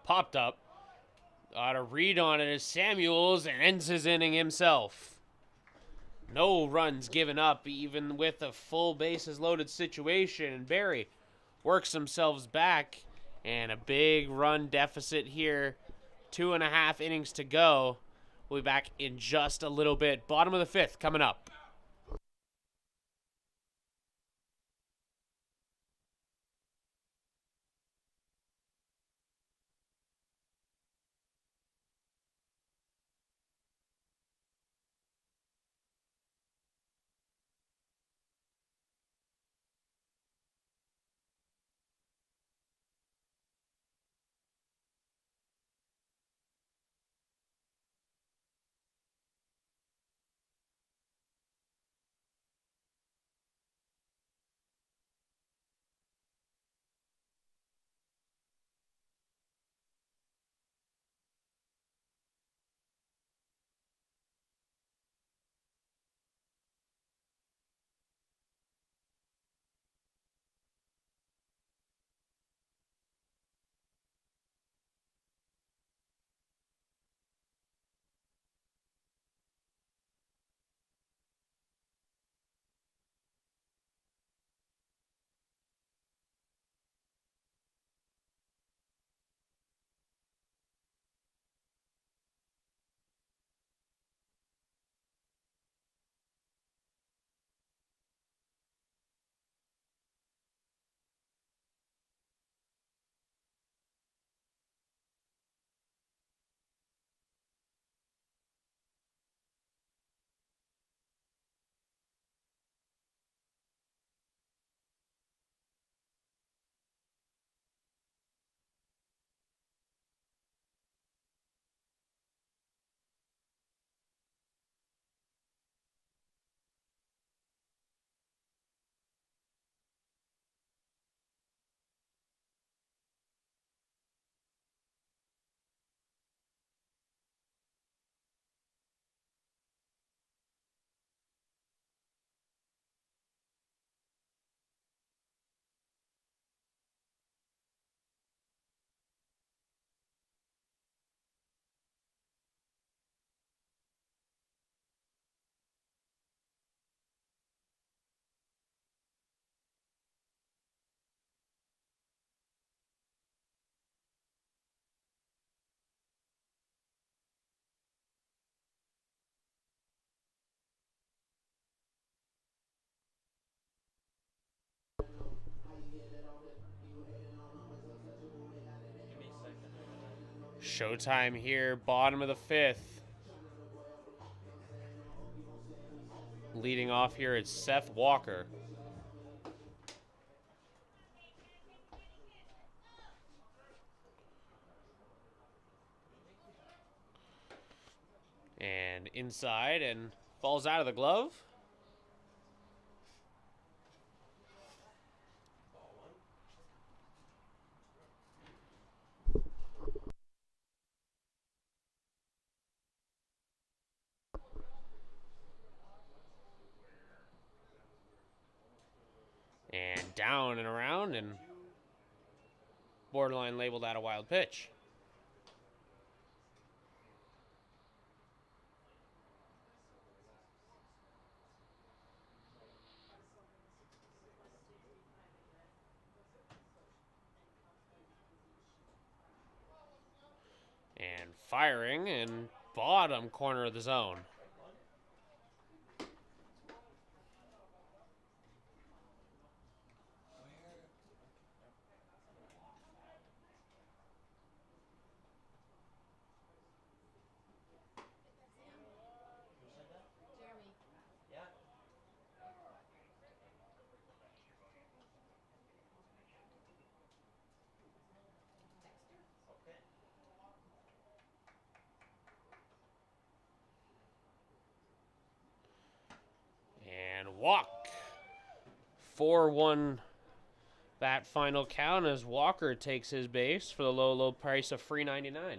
Popped up. Got a read on it as Samuels and ends his inning himself. No runs given up, even with a full bases loaded situation. And Barrie works themselves back, and a big run deficit here. 2.5 innings to go. We'll be back in just a little bit. Bottom of the fifth coming up. Showtime here, bottom of the 5th. Leading off here is Seth Walker. And inside and falls out of the glove. And down and around and borderline labeled out a wild pitch. And firing in bottom corner of the zone. Jeremy. Yeah. Okay. And walk. 4-1 that final count as Walker takes his base for the low, low price of $3.99.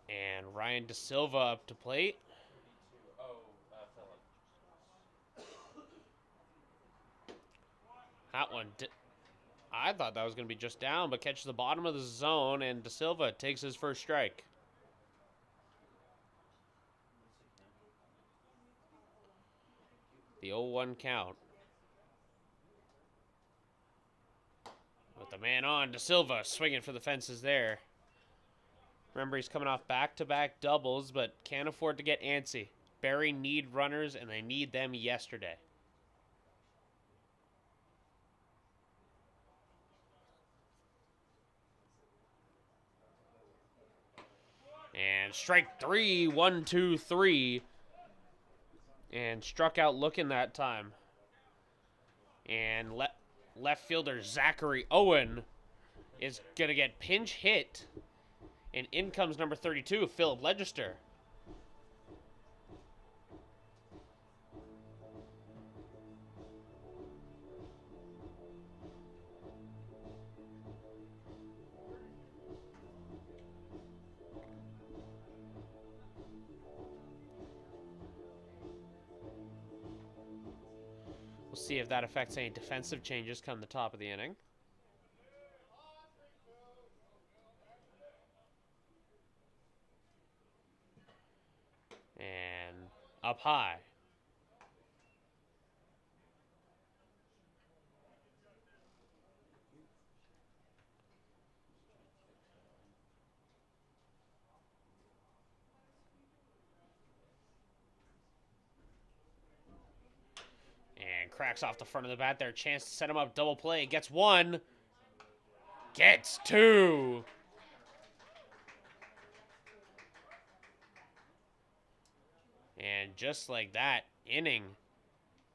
And Ryan De Silva up to plate. Philip. That one, I thought that was going to be just down, but catches the bottom of the zone, and De Silva takes his first strike. The 0-1 count. With the man on, De Silva swinging for the fences there. Remember, he's coming off back-to-back doubles, but can't afford to get antsy. Barrie need runners, and they need them yesterday. And strike 3, 1, 2, 3. And struck out looking that time. And left fielder Zachary Owen is going to get pinch hit. And in comes number 32, Philip Legister. We'll see if that affects any defensive changes come the top of the inning. And up high. And cracks off the front of the bat there. Chance to set him up. Double play. Gets one. Gets two. And just like that, inning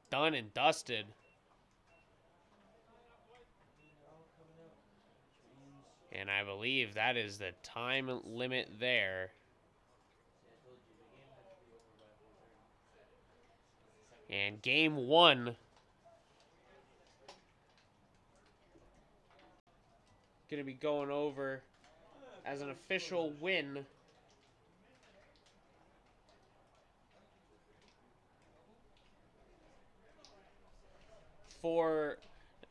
done and dusted. And I believe that is the time limit there. And game 1 going to be going over as an official win for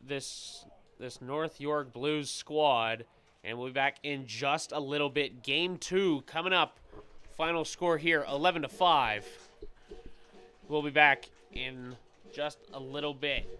this North York Blues squad. And we'll be back in just a little bit. Game 2 coming up. Final score here, 11-5. We'll be back in just a little bit.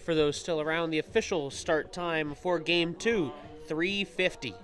for those still around, the official start time for Game 2, 3:50.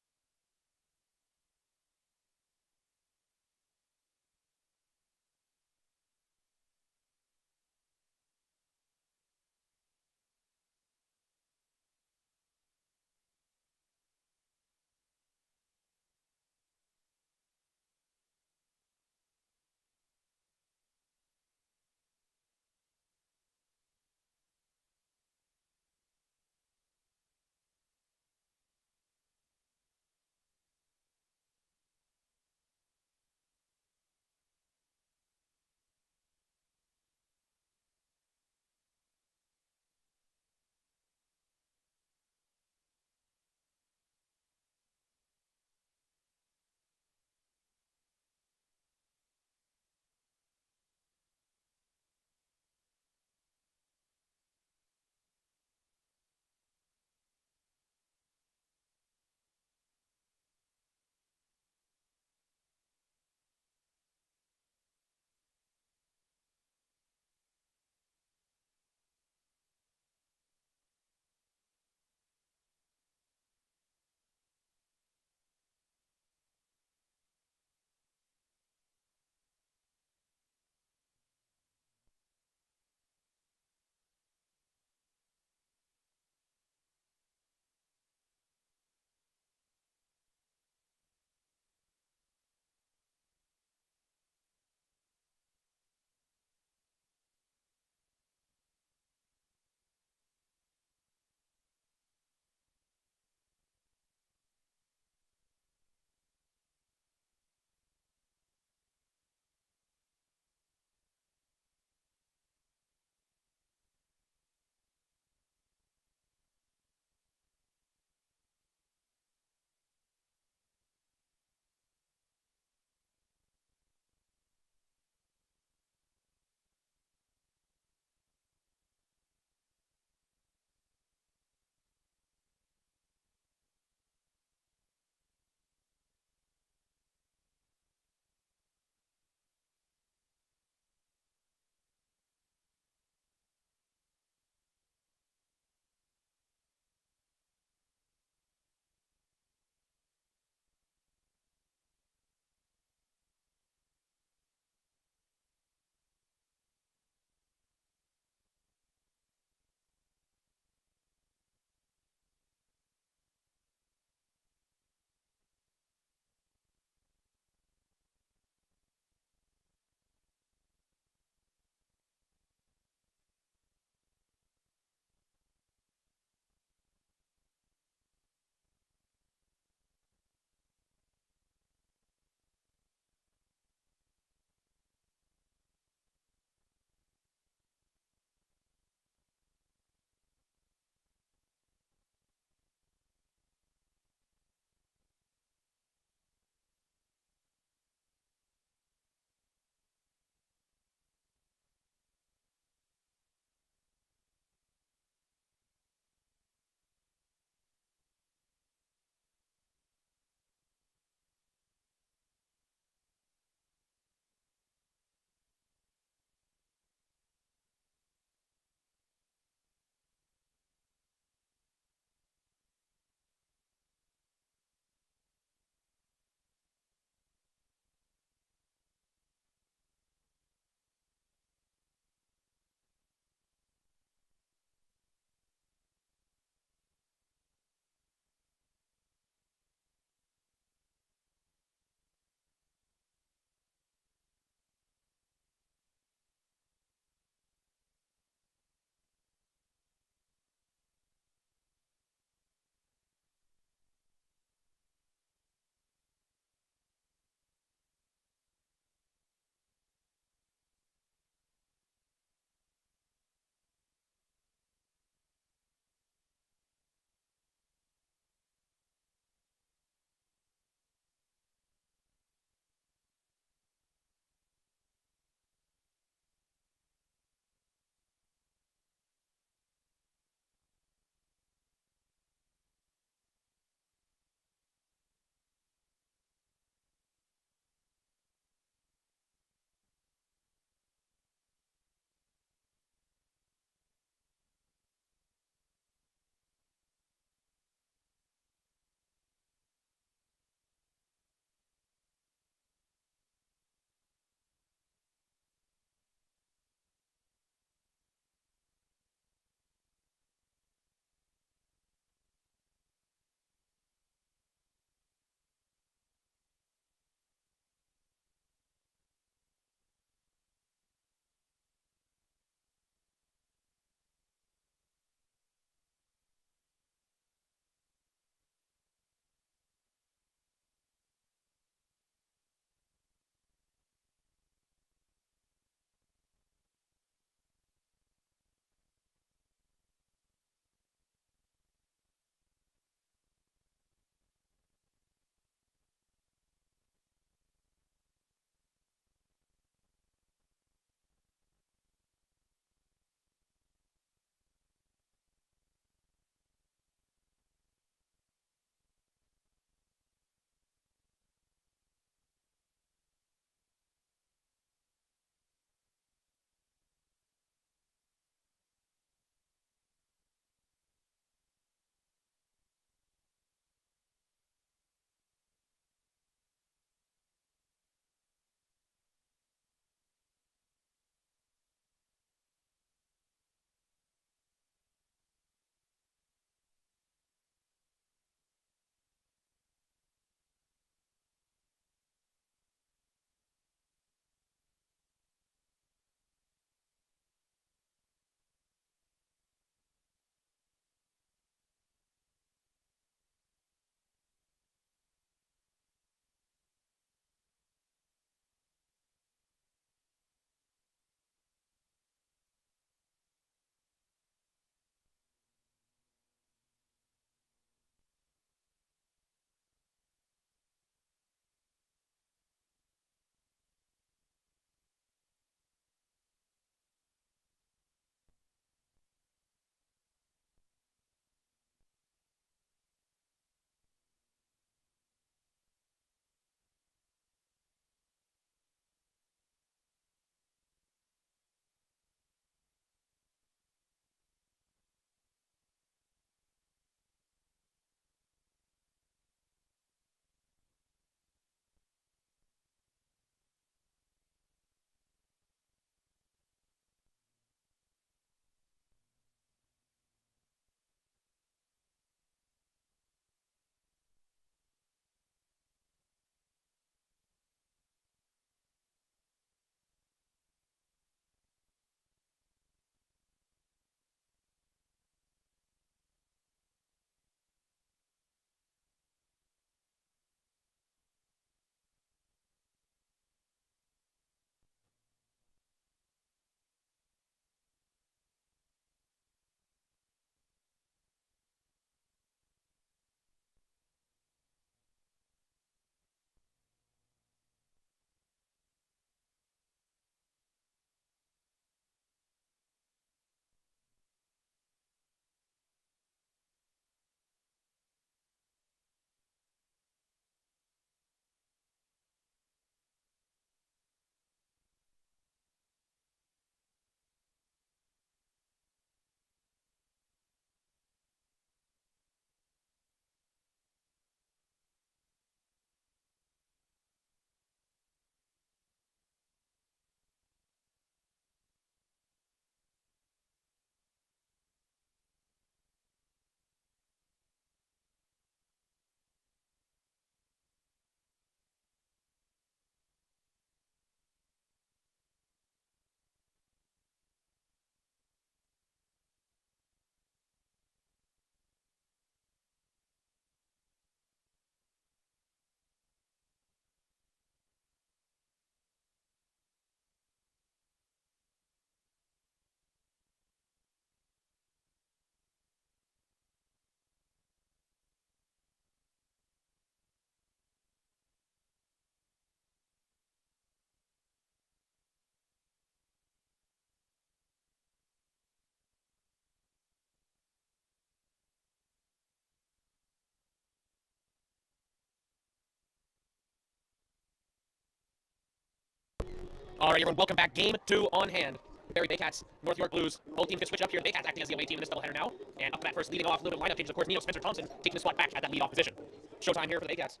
All right, everyone, welcome back. Game 2 on hand. Barrie Baycats, North York Blues. Both teams can switch up here. The Baycats acting as the away team in this doubleheader now. And up to bat first, leading off, a little bit of lineup changes. Of course, Neo Spencer Thompson taking the spot back at that leadoff position. Showtime here for the Baycats.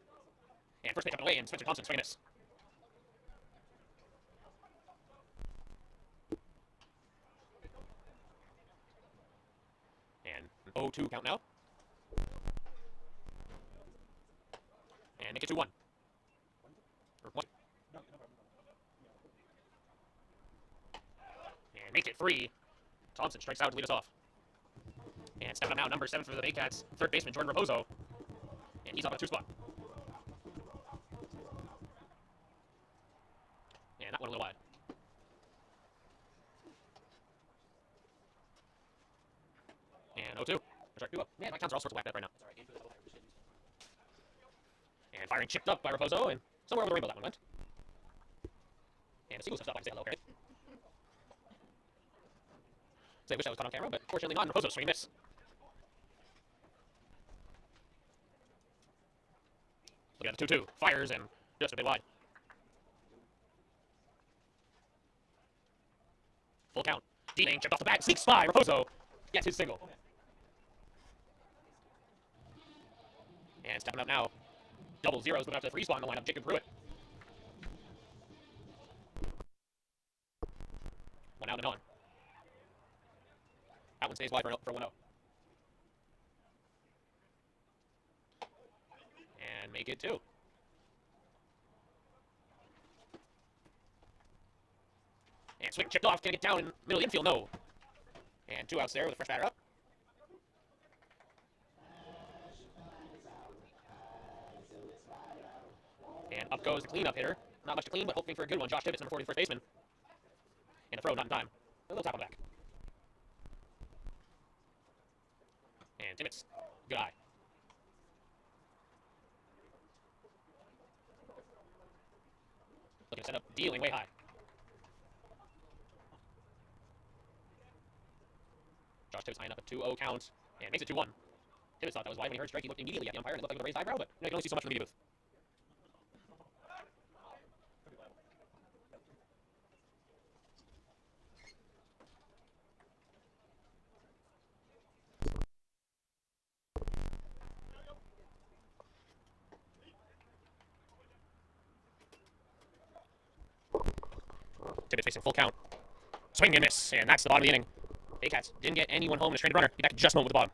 And first pitch up and away, and Spencer Thompson swing and miss. And 0-2 count now. And make it 2-1. Or 1. And make it 3. Thompson strikes out to lead us off. And stepping up now, number 7 for the Baycats, third baseman Jordan Raposo. And he's up on a 2 spot. And that one a little wide. And 0-2. Sorry, 2-0. Man, my counts are all sorts of whacked up right now. And firing chipped up by Raposo, and somewhere over the rainbow that one went. And a single steps up, I can say hello, okay? So I wish I was caught on camera, but fortunately not. And Raposo swing miss. Look at the 2-2. Fires and just a bit wide. Full count. Dealing, chipped off the bat. Sneaks by. Raposo gets his single. And stepping up now. Double zeros moving up to the 3 spot in the lineup. Jacob Pruitt. One out and on. That one stays wide for 1-0. And make it 2. And swing chipped off. Can it get down in middle infield? No. And 2 outs there with a fresh batter up. And up goes the cleanup hitter. Not much to clean, but hoping for a good one. Josh Tibbetts, number 40, first baseman. And a throw, not in time. A little tap on the back. And Tibbetts, good eye. Looking to set up, dealing way high. Josh Tibbetts tying up a 2-0 count and makes it 2-1. Tibbetts thought that was wide when he heard strike. He looked immediately at the umpire and it looked like with a raised eyebrow, but you can only see so much from the media booth. Tibbetts facing full count. Swing and miss, and that's the bottom of the inning. Baycats didn't get anyone home in a stranded runner. Be back in just a moment with the bottom.